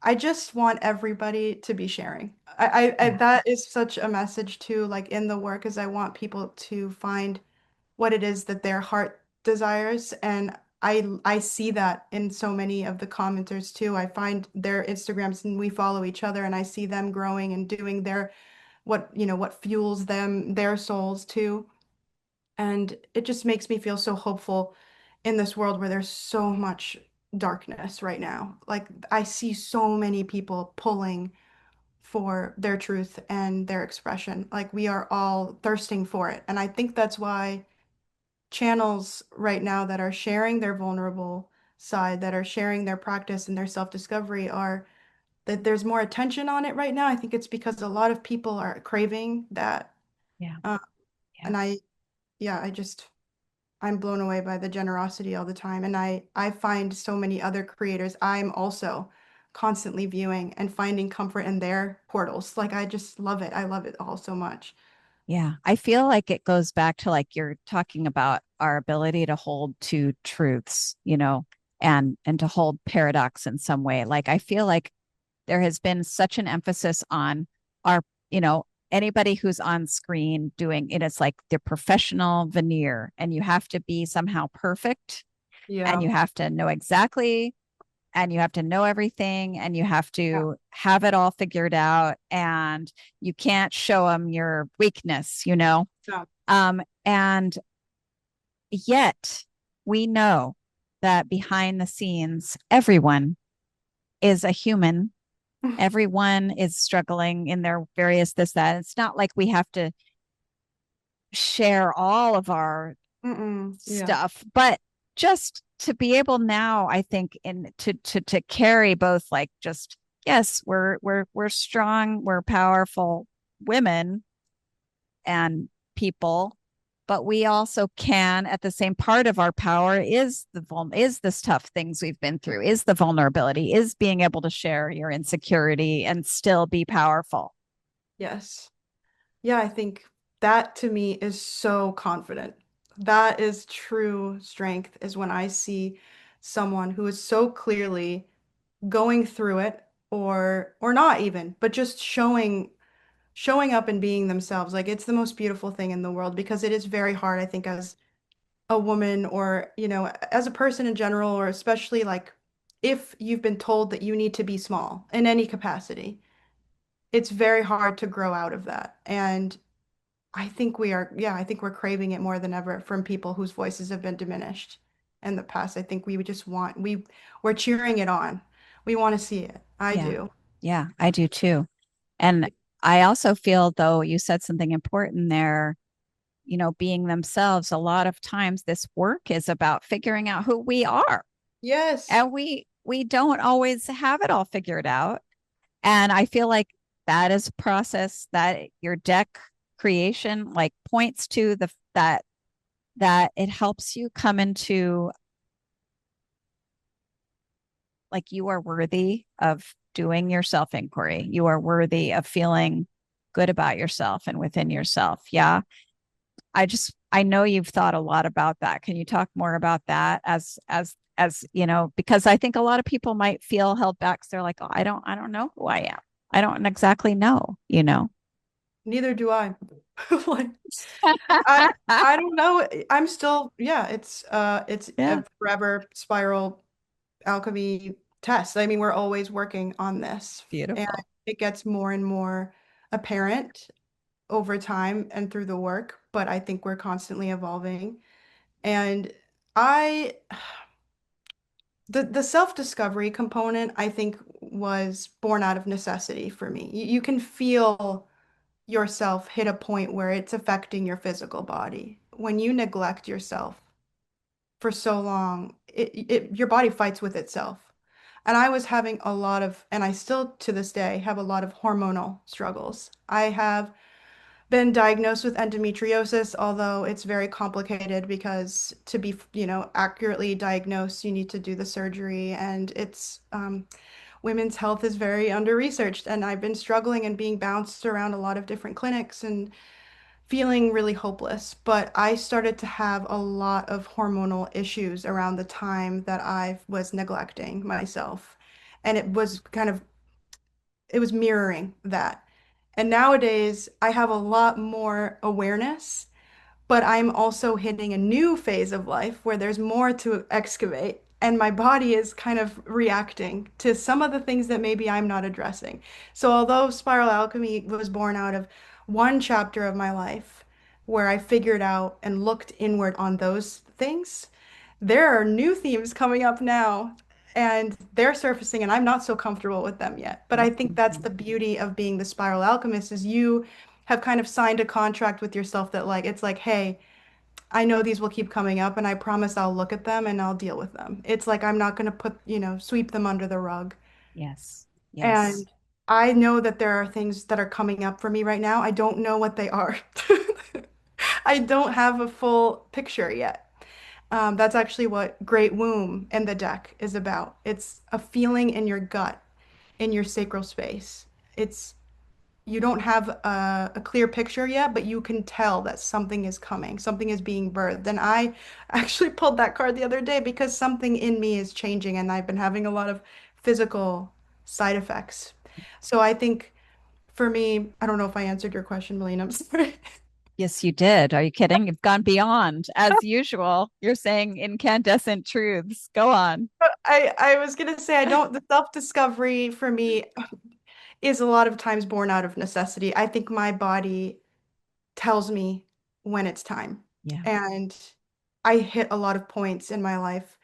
I just want everybody to be sharing. Yeah. That is such a message too, like in the work, is I want people to find what it is that their heart desires. And I see that in so many of the commenters too. I find their Instagrams and we follow each other and I see them growing and doing their what fuels them, their souls too. And it just makes me feel so hopeful in this world where there's so much darkness right now. Like I see so many people pulling for their truth and their expression. Like we are all thirsting for it. And I think that's why channels right now that are sharing their vulnerable side, that are sharing their practice and their self-discovery are that there's more attention on it right now. I think it's because a lot of people are craving that. Yeah. Uh, Yeah. and yeah, I'm blown away by the generosity all the time. And I find so many other creators I'm also constantly viewing and finding comfort in their portals. Like I just love it. I love it all so much. Yeah. I feel like it goes back to like you're talking about our ability to hold two truths, and to hold paradox in some way. Like I feel like there has been such an emphasis on our, you know, anybody who's on screen doing it, it's like the professional veneer, and you have to be somehow perfect, and Yeah. you have to know exactly, and you have to know everything, and you have Yeah. to have it all figured out, and you can't show them your weakness. Yeah. And yet we know that behind the scenes, everyone is a human. Everyone is struggling in their various this, that. It's not like we have to share all of our Yeah. stuff, but just to be able now, I think, in to carry both, like, just, yes, we're strong, we're powerful women and people, but we also can, at the same, part of our power is the tough things we've been through, is the vulnerability, is being able to share your insecurity and still be powerful. Yes. Yeah, I think that to me is so confident. That is true strength, is when I see someone who is so clearly going through it or not even, but just showing up and being themselves. Like it's the most beautiful thing in the world because it is very hard, I think, as a woman or, as a person in general, or especially like if you've been told that you need to be small in any capacity, it's very hard to grow out of that. And I think we're craving it more than ever from people whose voices have been diminished in the past. I think we would just we're cheering it on. We want to see it. I Yeah. do. Yeah, I do too. And I also feel, though, you said something important there, being themselves. A lot of times this work is about figuring out who we are. Yes. And we don't always have it all figured out. And I feel like that is a process that your deck creation like points to that it helps you come into, like, you are worthy of doing your self inquiry. You are worthy of feeling good about yourself and within yourself. Yeah. I know you've thought a lot about that. Can you talk more about that, because I think a lot of people might feel held back. So they're like, oh, I don't know who I am. I don't exactly know. Neither do I. Like I I don't know. I'm still, yeah, it's Yeah. a forever spiral alchemy test. I mean, we're always working on this and Beautiful. it gets more and more apparent over time and through the work, but I think we're constantly evolving. And I, the self-discovery component, I think, was born out of necessity for me. You can feel yourself hit a point where it's affecting your physical body. When you neglect yourself for so long, your body fights with itself. And I was having a lot of, and I still to this day have a lot of hormonal struggles. I have been diagnosed with endometriosis, although it's very complicated because to be, accurately diagnosed, you need to do the surgery, and women's health is very under-researched. And I've been struggling and being bounced around a lot of different clinics and feeling really hopeless. But I started to have a lot of hormonal issues around the time that I was neglecting myself. And it was mirroring that. And nowadays, I have a lot more awareness, but I'm also hitting a new phase of life where there's more to excavate. And my body is kind of reacting to some of the things that maybe I'm not addressing. So, although Spiral Alchemy was born out of one chapter of my life where I figured out and looked inward on those things, there are new themes coming up now and they're surfacing and I'm not so comfortable with them yet. But I think that's the Mhm. beauty of being the spiral alchemist is you have kind of signed a contract with yourself that like it's like, hey, I know these will keep coming up and I promise I'll look at them and I'll deal with them. It's like I'm not going to put, sweep them under the rug. Yes. Yes. And I know that there are things that are coming up for me right now. I don't know what they are. I don't have a full picture yet. That's actually what Great Womb in the deck is about. It's a feeling in your gut, in your sacral space. It's you don't have a clear picture yet, but you can tell that something is coming, something is being birthed. And I actually pulled that card the other day because something in me is changing and I've been having a lot of physical side effects. So I think for me, I don't know if I answered your question, Melina. I'm sorry. Yes, you did. Are you kidding? You've gone beyond, as usual. You're saying incandescent truths. Go on. I was gonna say the self-discovery for me is a lot of times born out of necessity. I think my body tells me when it's time. Yeah. And I hit a lot of points in my life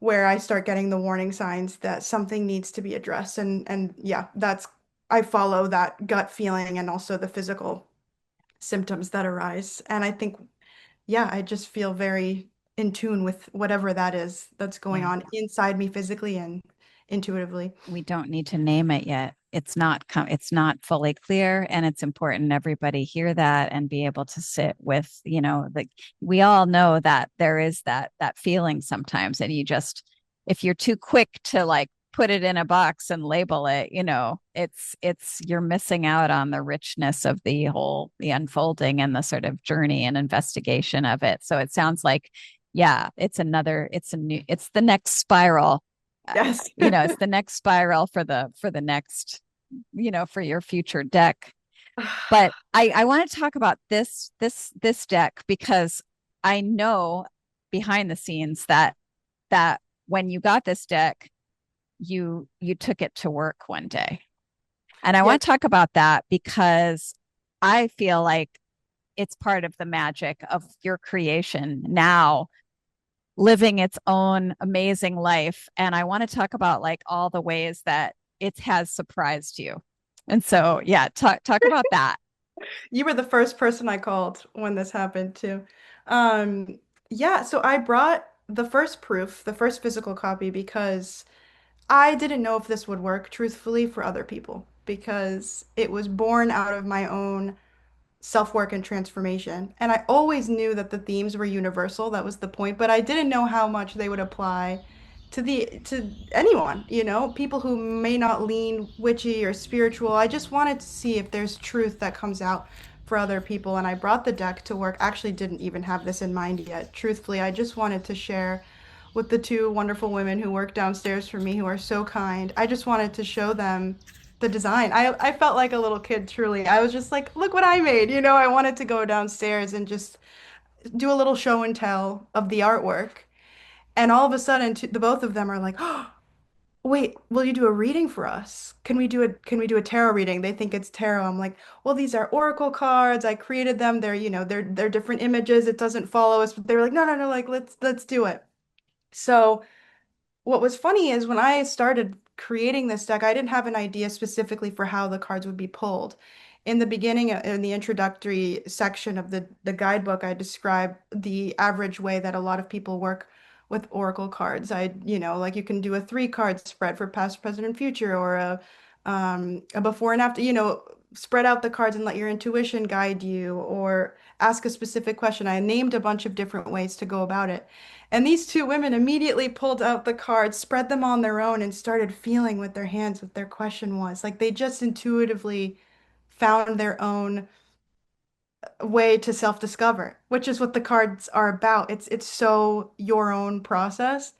where I start getting the warning signs that something needs to be addressed. And yeah, that's I follow that gut feeling and also the physical symptoms that arise. And I think, yeah, I just feel very in tune with whatever that is that's going Yeah. on inside me physically and intuitively. We don't need to name it yet. It's not fully clear, and it's important everybody hear that and be able to sit with, like we all know that there is that feeling sometimes, and you just if you're too quick to like put it in a box and label it, it's you're missing out on the richness of the unfolding and the sort of journey and investigation of it. So it sounds like, yeah, it's the next spiral, Yes. it's the next spiral for the next, for your future deck. But I want to talk about this deck because I know behind the scenes that when you got this deck, you took it to work one day. And I Yes. want to talk about that because I feel like it's part of the magic of your creation now living its own amazing life. And I want to talk about like all the ways that it has surprised you. And so, yeah, talk about that. You were the first person I called when this happened too. Um, yeah, so I brought the first proof, the first physical copy, because I didn't know if this would work truthfully for other people because it was born out of my own self-work and transformation. And I always knew that the themes were universal. That was the point, but I didn't know how much they would apply to anyone, people who may not lean witchy or spiritual. I just wanted to see if there's truth that comes out for other people. And I brought the deck to work. Actually, didn't even have this in mind yet. Truthfully, I just wanted to share with the two wonderful women who work downstairs for me, who are so kind. I just wanted to show them the design. I felt like a little kid, truly. I was just like, look what I made. I wanted to go downstairs and just do a little show and tell of the artwork. And all of a sudden, the both of them are like, oh, wait, will you do a reading for us? Can we do a tarot reading? They think it's tarot. I'm like, well, these are oracle cards. I created them. They're different images. It doesn't follow us. But they were like, no, no, no, like let's do it. So what was funny is when I started creating this deck, I didn't have an idea specifically for how the cards would be pulled. In the beginning, in the introductory section of the guidebook, I describe the average way that a lot of people work with oracle cards. Like you can do a three-card spread for past, present, and future, or a before and after, spread out the cards and let your intuition guide you, or ask a specific question. I named a bunch of different ways to go about it. And these two women immediately pulled out the cards, spread them on their own, and started feeling with their hands what their question was. Like they just intuitively found their own way to self-discover, which is what the cards are about. It's so your own process.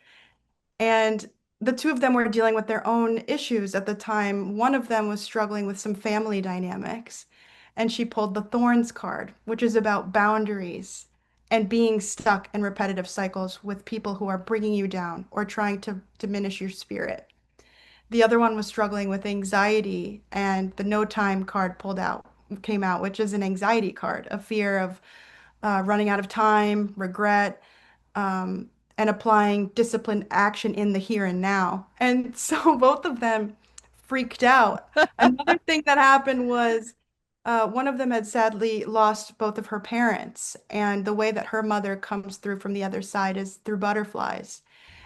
And the two of them were dealing with their own issues at the time. One of them was struggling with some family dynamics, and she pulled the Thorns card, which is about boundaries and being stuck in repetitive cycles with people who are bringing you down or trying to diminish your spirit. The other one was struggling with anxiety, and the No Time card came out, which is an anxiety card, a fear of running out of time, regret, and applying disciplined action in the here and now. And so both of them freaked out. Another thing that happened was one of them had sadly lost both of her parents, and the way that her mother comes through from the other side is through butterflies.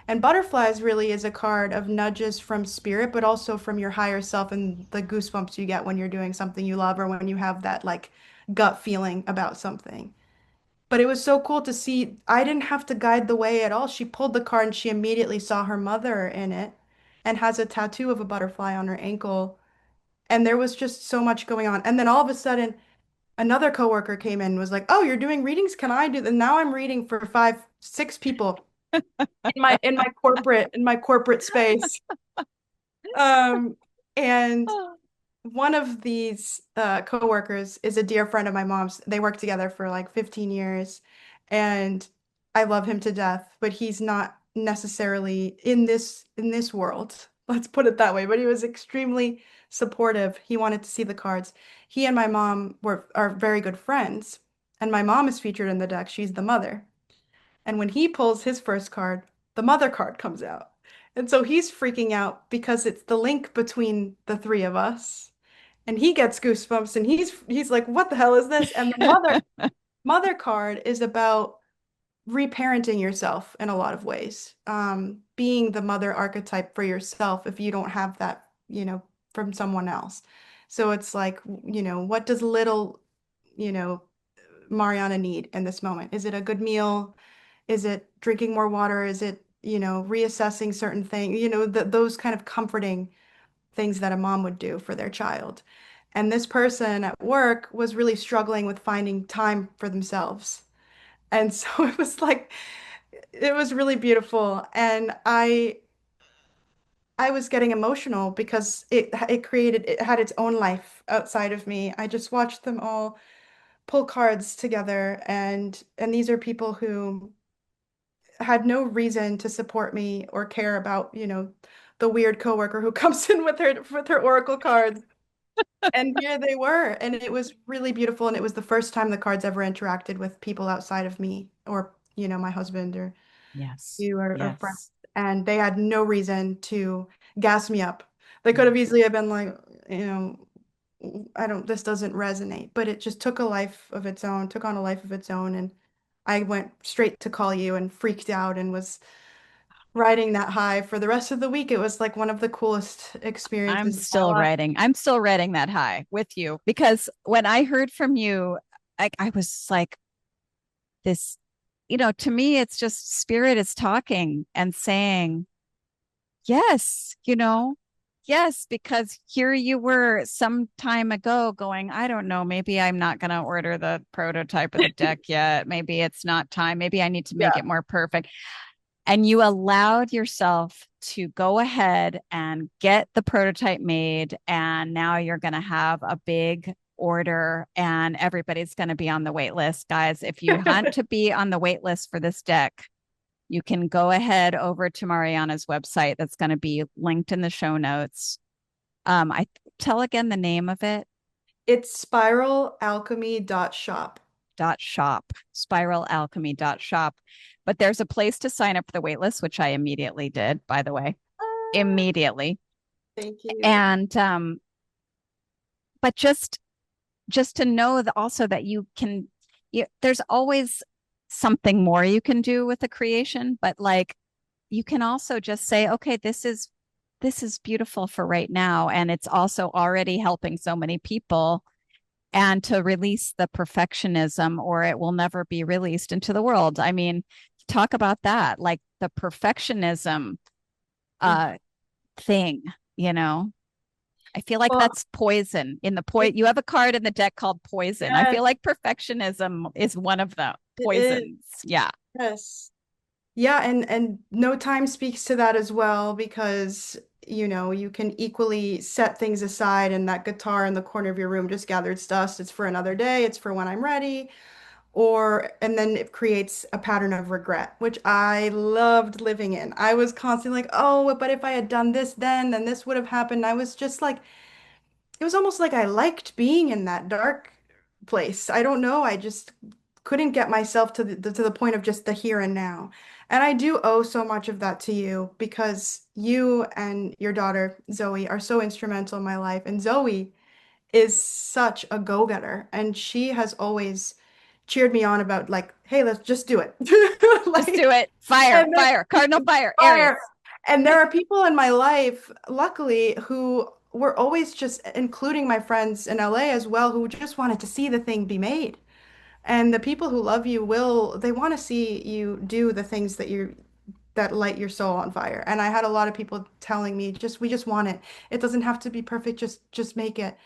And butterflies really is a card of nudges from spirit, but also from your higher self and the goosebumps you get when you're doing something you love or when you have that like gut feeling about something. But it was so cool to see. I didn't have to guide the way at all. She pulled the card and she immediately saw her mother in it and has a tattoo of a butterfly on her ankle. And there was just so much going on. And then all of a sudden, another coworker came in and was like, "Oh, you're doing readings? Can I do?" And now I'm reading for five, six people in my corporate space. Um, and one of these coworkers is a dear friend of my mom's. They worked together for like 15 years, and I love him to death, but he's not necessarily in this world. Let's put it that way. But he was extremely supportive. He wanted to see the cards. He and my mom were are very good friends, and my mom is featured in the deck. She's the mother. And when he pulls his first card, the mother card comes out. And so he's freaking out because it's the link between the three of us. And he gets goosebumps and he's like, "What the hell is this?" And the mother card is about reparenting yourself in a lot of ways. Being the mother archetype for yourself if you don't have that, from someone else. So it's like, what does little, you know, Mariana need in this moment? Is it a good meal? Is it drinking more water? Is it, reassessing certain things, those kind of comforting things that a mom would do for their child. And this person at work was really struggling with finding time for themselves. And so it was like, it was really beautiful. And I was getting emotional because it had its own life outside of me. I just watched them all pull cards together, and these are people who had no reason to support me or care about, the weird coworker who comes in with her oracle cards. And here they were, and it was really beautiful. And it was the first time the cards ever interacted with people outside of me, or my husband or Yes. you or friends. Yes. And they had no reason to gas me up. They could Yeah. have easily have been like, I don't, this doesn't resonate. But it just took a life of its own, took on a life of its own, and I went straight to call you and freaked out and was riding that high for the rest of the week. It was like one of the coolest experiences of my life. I'm still riding that high with you because when I heard from you, I was like, this, to me, it's just spirit is talking and saying, yes, yes, because here you were some time ago going, I don't know, maybe I'm not going to order the prototype of the deck yet. Maybe it's not time. Maybe I need to make Yeah. it more perfect. And you allowed yourself to go ahead and get the prototype made. And now you're going to have a big order and everybody's going to be on the wait list. Guys, if you want to be on the wait list for this deck, you can go ahead over to Mariana's website. That's going to be linked in the show notes. I tell again the name of it. It's spiralalchemy.shop. Shop, spiralalchemy.shop. But there's a place to sign up for the waitlist, which I immediately did, by the way, Ah, immediately. thank you. And but just to know that also that there's always something more you can do with the creation, but like you can also just say, okay, this is beautiful for right now, and it's also already helping so many people, and to release the perfectionism or it will never be released into the world. I mean, talk about that, like the perfectionism Mm. uh thing, you know. I feel like Well, that's poison in the it, you have a card in the deck called poison. I feel yes, like perfectionism is one of the it is. poisons. Yeah. Yes. Yeah, and no time speaks to that as well because, you can equally set things aside and that guitar in the corner of your room just gathered dust. It's for another day, it's for when I'm ready. And then it creates a pattern of regret, which I loved living in. I was constantly like, oh, but if I had done this then this would have happened. I was just like, it was almost like I liked being in that dark place. I don't know. I just couldn't get myself to the point of just the here and now. And I do owe so much of that to you because you and your daughter, Zoe, are so instrumental in my life. And Zoe is such a go-getter. And she has always cheered me on about like, hey, let's just do it. Just do Like, it. Fire, and fire, cardinal fire, Aries. fire. And there are people in my life, luckily, who were always just, including my friends in LA as well, who just wanted to see the thing be made. And the people who love you will, they want to see you do the things that light your soul on fire. And I had a lot of people telling me, just we just want it. It doesn't have to be perfect, just make it.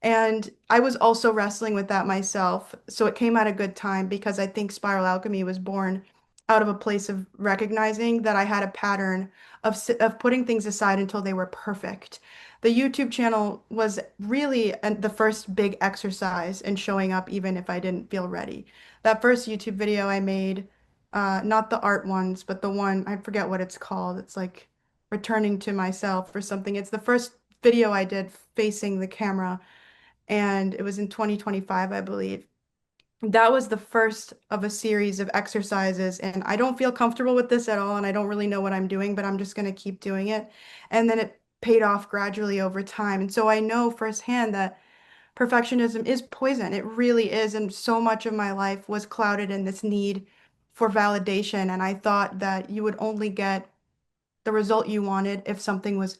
And I was also wrestling with that myself. So it came at a good time because I think Spiral Alchemy was born out of a place of recognizing that I had a pattern of putting things aside until they were perfect. The YouTube channel was really the first big exercise in showing up even if I didn't feel ready. That first YouTube video I made, not the art ones, but the one, I forget what it's called. It's like returning to myself or something. It's the first video I did facing the camera, and it was in 2025, I believe. That was the first of a series of exercises, and I don't feel comfortable with this at all, and I don't really know what I'm doing, but I'm just going to keep doing it. And then it paid off gradually over time. And so I know firsthand that perfectionism is poison. It really is. And so much of my life was clouded in this need for validation. And I thought that you would only get the result you wanted if something was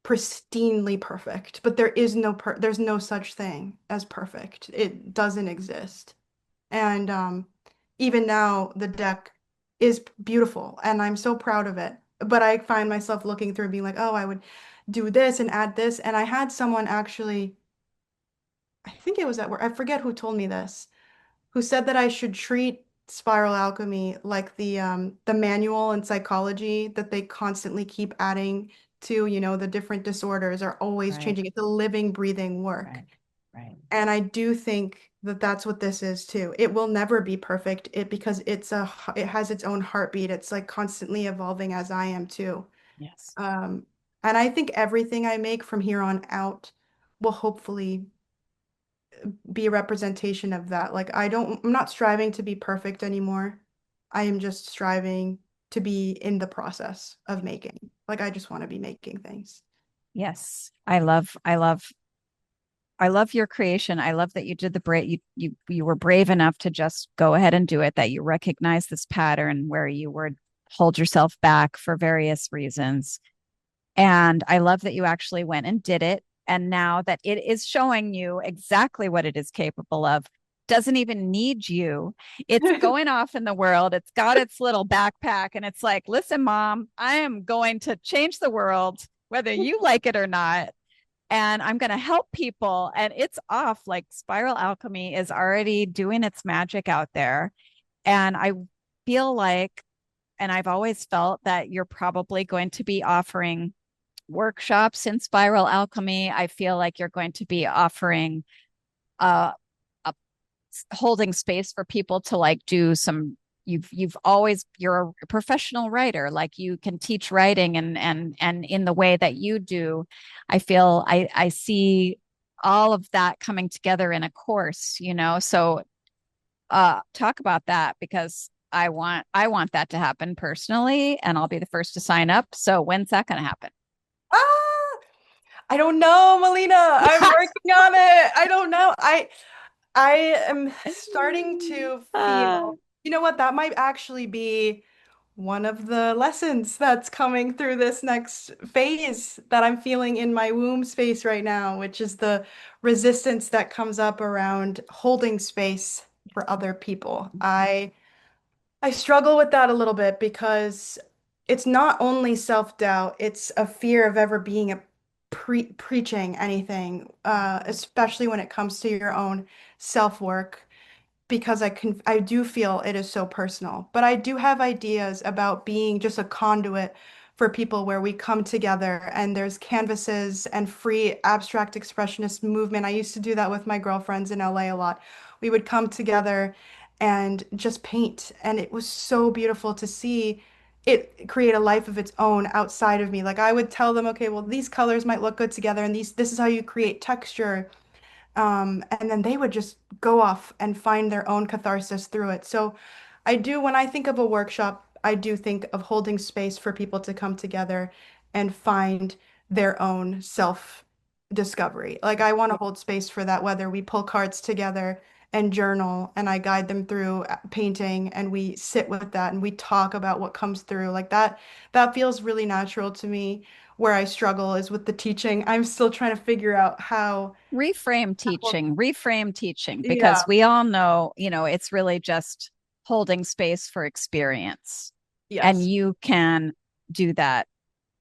pristinely perfect. But there's no such thing as perfect. It doesn't exist. And even now, the deck is beautiful, and I'm so proud of it. But I find myself looking through and being like, oh, I would do this and add this. And I had someone actually, I think it was at work, I forget who told me this, who said that I should treat spiral alchemy like the manual in psychology that they constantly keep adding to, the different disorders are always Right, changing. It's a living, breathing work. right, right. And I do think that that's what this is too. It will never be perfect, because it has its own heartbeat. It's like constantly evolving as I am too. Yes. Um, and I think everything I make from here on out will hopefully be a representation of that. Like I'm not striving to be perfect anymore. I am just striving to be in the process of making. Like I just want to be making things. Yes. I love your creation. I love that you did the brave you were brave enough to just go ahead and do it, that you recognize this pattern where you were hold yourself back for various reasons. And I love that you actually went and did it. And now that it is showing you exactly what it is capable of, doesn't even need you. It's going off in the world. It's got its little backpack and it's like, listen, mom, I am going to change the world, whether you like it or not. And I'm going to help people. And it's off. Like Spiral Alchemy is already doing its magic out there. And I feel like, and I've always felt that you're probably going to be offering workshops in Spiral Alchemy. I feel like you're going to be offering a holding space for people to like do some. You've always you're a professional writer, like you can teach writing and in the way that you do. I feel I see all of that coming together in a course, so talk about that, because I want that to happen personally, and I'll be the first to sign up. So when's that going to happen? Ah, I don't know, Melina. I'm working on it. I don't know. I am starting to Uh, feel, you know what, that might actually be one of the lessons that's coming through this next phase that I'm feeling in my womb space right now, which is the resistance that comes up around holding space for other people. I struggle with that a little bit because it's not only self-doubt, it's a fear of ever being preaching anything, especially when it comes to your own self-work, because I do feel it is so personal. But I do have ideas about being just a conduit for people where we come together and there's canvases and free abstract expressionist movement. I used to do that with my girlfriends in LA a lot. We would come together and just paint, and it was so beautiful to see it create a life of its own outside of me. Like I would tell them, okay, well, these colors might look good together, and this is how you create texture. And then they would just go off and find their own catharsis through it. So I do, when I think of a workshop, I do think of holding space for people to come together and find their own self discovery. Like I want to hold space for that, whether we pull cards together and journal and I guide them through painting and we sit with that and we talk about what comes through. Like that feels really natural to me. Where I struggle is with the teaching. I'm still trying to figure out how. Reframe teaching, because Yeah. we all know, it's really just holding space for experience. And Yes. you can do that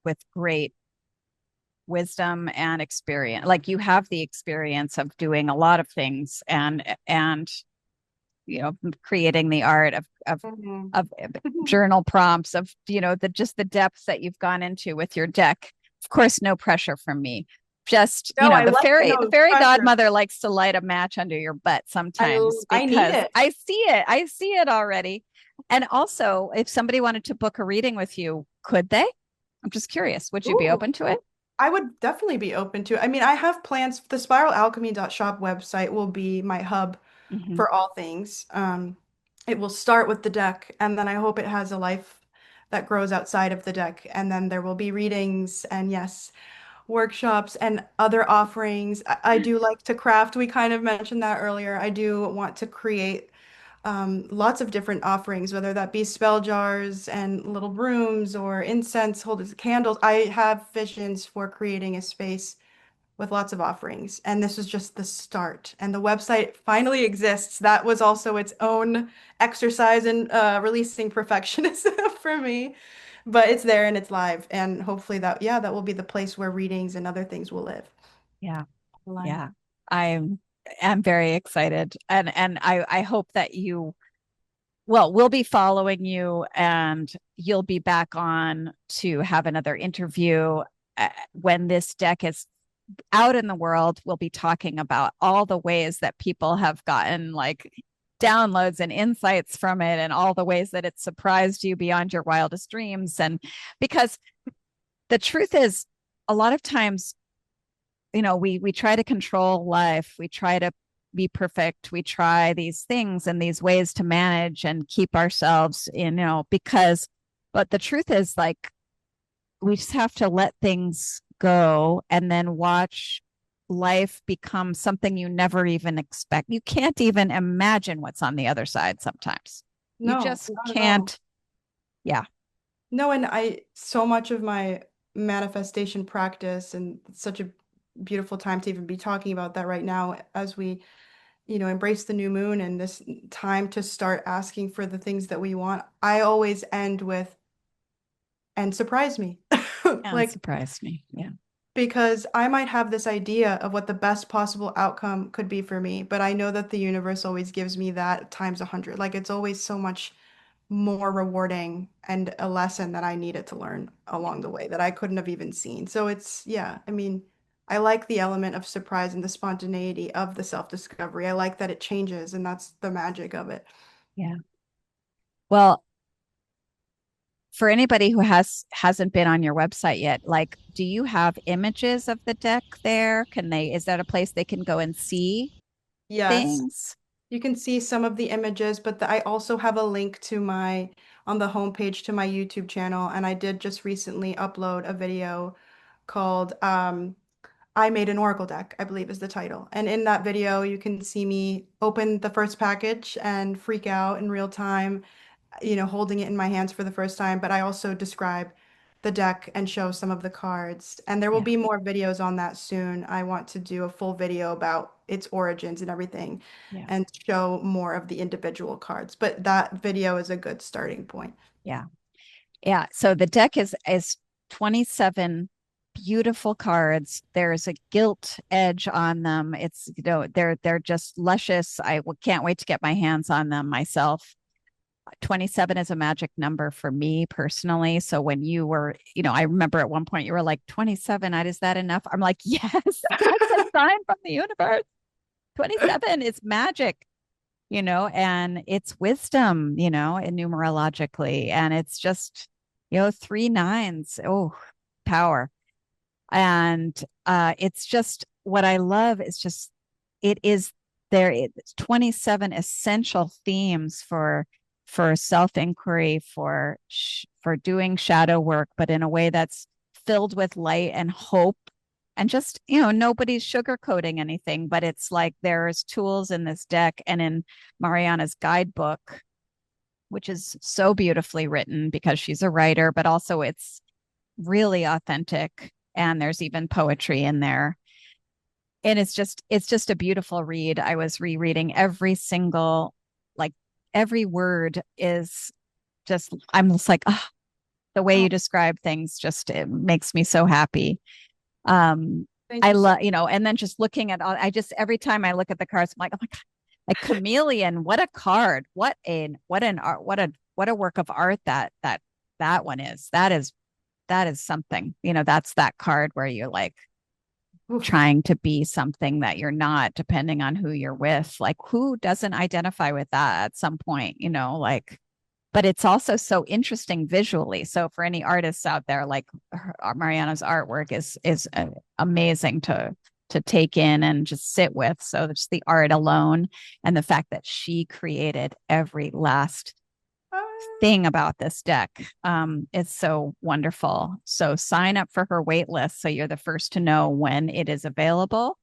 with great wisdom and experience. Like you have the experience of doing a lot of things and creating the art Mhm. of journal prompts, of the just the depths that you've gone into with your deck. Of course, no pressure from me. Just, No, I the like the fairy no pressure. godmother likes to light a match under your butt sometimes I need because it. I see it already. And also, if somebody wanted to book a reading with you, could they? I'm just curious. Would you be Ooh. open to it? I would definitely be open to it. I mean, I have plans. The spiralalchemy.shop website will be my hub Hmm. for all things. It will start with the deck, and then I hope it has a life that grows outside of the deck. And then there will be readings and, yes, workshops and other offerings. I do like to craft. We kind of mentioned that earlier. I do want to create lots of different offerings, whether that be spell jars and little brooms or incense holders, candles. I have visions for creating a space with lots of offerings, and this is just the start. And the website finally exists. That was also its own exercise in releasing perfectionism for me, but it's there and it's live, and hopefully that, yeah, that will be the place where readings and other things will live. Yeah. Online. Yeah. I'm am very excited. And I hope that we'll be following you and you'll be back on to have another interview. When this deck is out in the world, we'll be talking about all the ways that people have gotten like downloads and insights from it, and all the ways that it surprised you beyond your wildest dreams. And because the truth is, a lot of times, we try to control life, we try to be perfect, we try these things and these ways to manage and keep ourselves because but the truth is, like, we just have to let things go and then watch life become something you never even expect. You can't even imagine what's on the other side sometimes. You No, just not at all. can't. Yeah. No, and so much of my manifestation practice, and it's such a beautiful time to even be talking about that right now as we, embrace the new moon and this time to start asking for the things that we want. I always end with, and surprise me. And Like, surprised me. Yeah. because I might have this idea of what the best possible outcome could be for me, but I know that the universe always gives me that times 100. Like, it's always so much more rewarding and a lesson that I needed to learn Yeah. along the way that I couldn't have even seen. So it's, yeah, I mean, I like the element of surprise and the spontaneity of the self-discovery. I like that it changes, and that's the magic of it. Yeah. Well, for anybody who hasn't been on your website yet, like, do you have images of the deck there? Is that a place they can go and see Yes, things? you can see some of the images, but I also have a link to on the homepage to my YouTube channel, and I did just recently upload a video called I made an Oracle deck, I believe is the title. And in that video, you can see me open the first package and freak out in real time, holding it in my hands for the first time. But I also describe the deck and show some of the cards. And there will Yeah. be more videos on that soon. I want to do a full video about its origins and everything Yeah. and show more of the individual cards. But that video is a good starting point. Yeah. Yeah. So the deck is 27 beautiful cards. There's a gilt edge on them. It's, they're just luscious. Can't wait to get my hands on them myself. 27 is a magic number for me personally. So when you were, I remember at one point you were like, 27, is that enough? I'm like, yes, that's a sign from the universe. 27 is magic, and it's wisdom, and numerologically. And it's just, three nines. Oh, power. And it's just what I love is just, it is it's 27 essential themes for self-inquiry, for doing shadow work, but in a way that's filled with light and hope. And just, nobody's sugarcoating anything, but it's like there's tools in this deck and in Mariana's guidebook, which is so beautifully written because she's a writer, but also it's really authentic. And there's even poetry in there. And it's just a beautiful read. I was rereading every single, like every word is just, I'm just like, oh, the way Oh, you describe things just, it makes me so happy. Um, thank I you so love, and then just looking at all, every time I look at the cards, I'm like, oh my God, like chameleon, what a card, what an art, what a work of art that one is. That is something, that's that card where you're like Oof. trying to be something that you're not, depending on who you're with. Like, who doesn't identify with that at some point, like, but it's also so interesting visually. So for any artists out there, like Mariana's artwork is amazing to take in and just sit with. So just the art alone and the fact that she created every last thing about this deck is so wonderful. So sign up for her wait list so you're the first to know when it is available.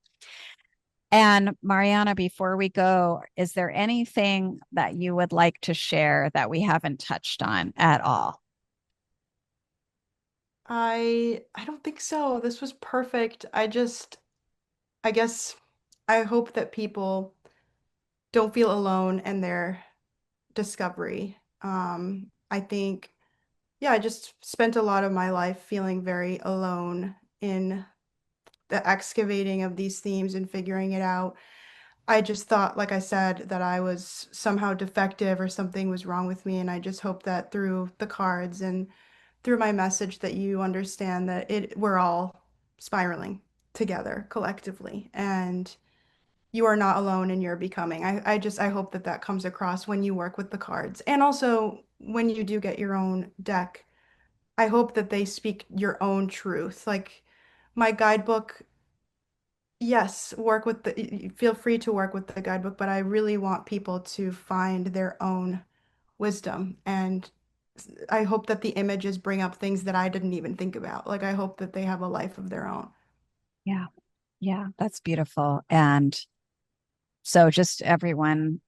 And Mariana, before we go, is there anything that you would like to share that we haven't touched on at all? I don't think so. This was perfect. I guess I hope that people don't feel alone in their discovery. I think, yeah, I just spent a lot of my life feeling very alone in the excavating of these themes and figuring it out. I just thought, like I said, that I was somehow defective or something was wrong with me. And I just hope that through the cards and through my message that you understand that we're all spiraling together collectively. And you are not alone in your becoming. I hope that that comes across when you work with the cards. And also when you do get your own deck, I hope that they speak your own truth. Like my guidebook, yes, feel free to work with the guidebook, but I really want people to find their own wisdom. And I hope that the images bring up things that I didn't even think about. Like I hope that they have a life of their own. Yeah. Yeah, that's beautiful. And so just everyone,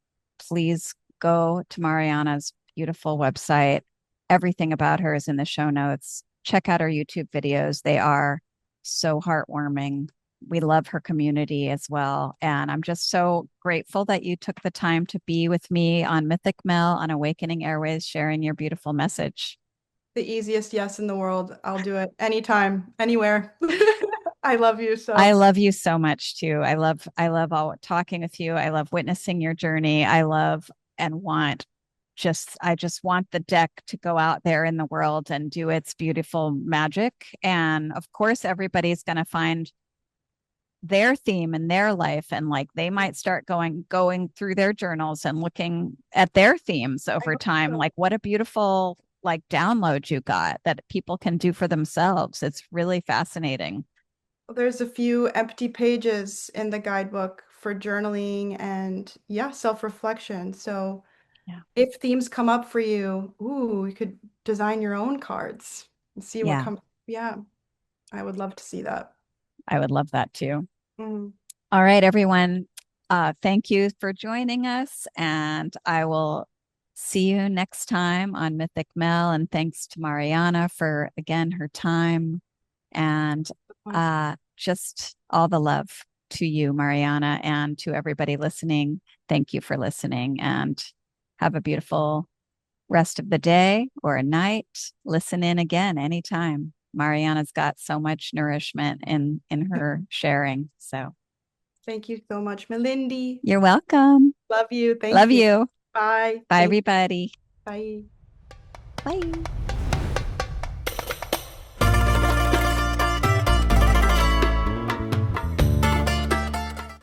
please go to Mariana's beautiful website. Everything about her is in the show notes. Check out her YouTube videos. They are so heartwarming. We love her community as well. And I'm just so grateful that you took the time to be with me on Mythic Mel on Awakening Airways, sharing your beautiful message. The easiest yes in the world. I'll do it anytime, anywhere. I love you I so. love you so much too. I love all talking with you. I love witnessing your journey. I love and want I just want the deck to go out there in the world and do its beautiful magic. And of course, everybody's going to find their theme in their life, and like they might start going through their journals and looking at their themes I over hope time. so. Like, what a beautiful like download you got that people can do for themselves. It's really fascinating. There's a few empty pages in the guidebook for journaling and yeah, self-reflection. So Yeah. if themes come up for you, ooh, you could design your own cards and see what Yeah, comes. Yeah, I would love to see that. I would love that too. Mm. All right, everyone. Thank you for joining us, and I will see you next time on Mythic Mel. And thanks to Mariana for again her time and just all the love to you, Mariana, and to everybody listening. Thank you for listening, and have a beautiful rest of the day or a night. Listen in again anytime. Mariana's got so much nourishment in her sharing. So Thank you so much, Melindy. you're welcome. Love you. Thank Love you. you. Bye. Bye, Thank you. everybody. Bye. Bye.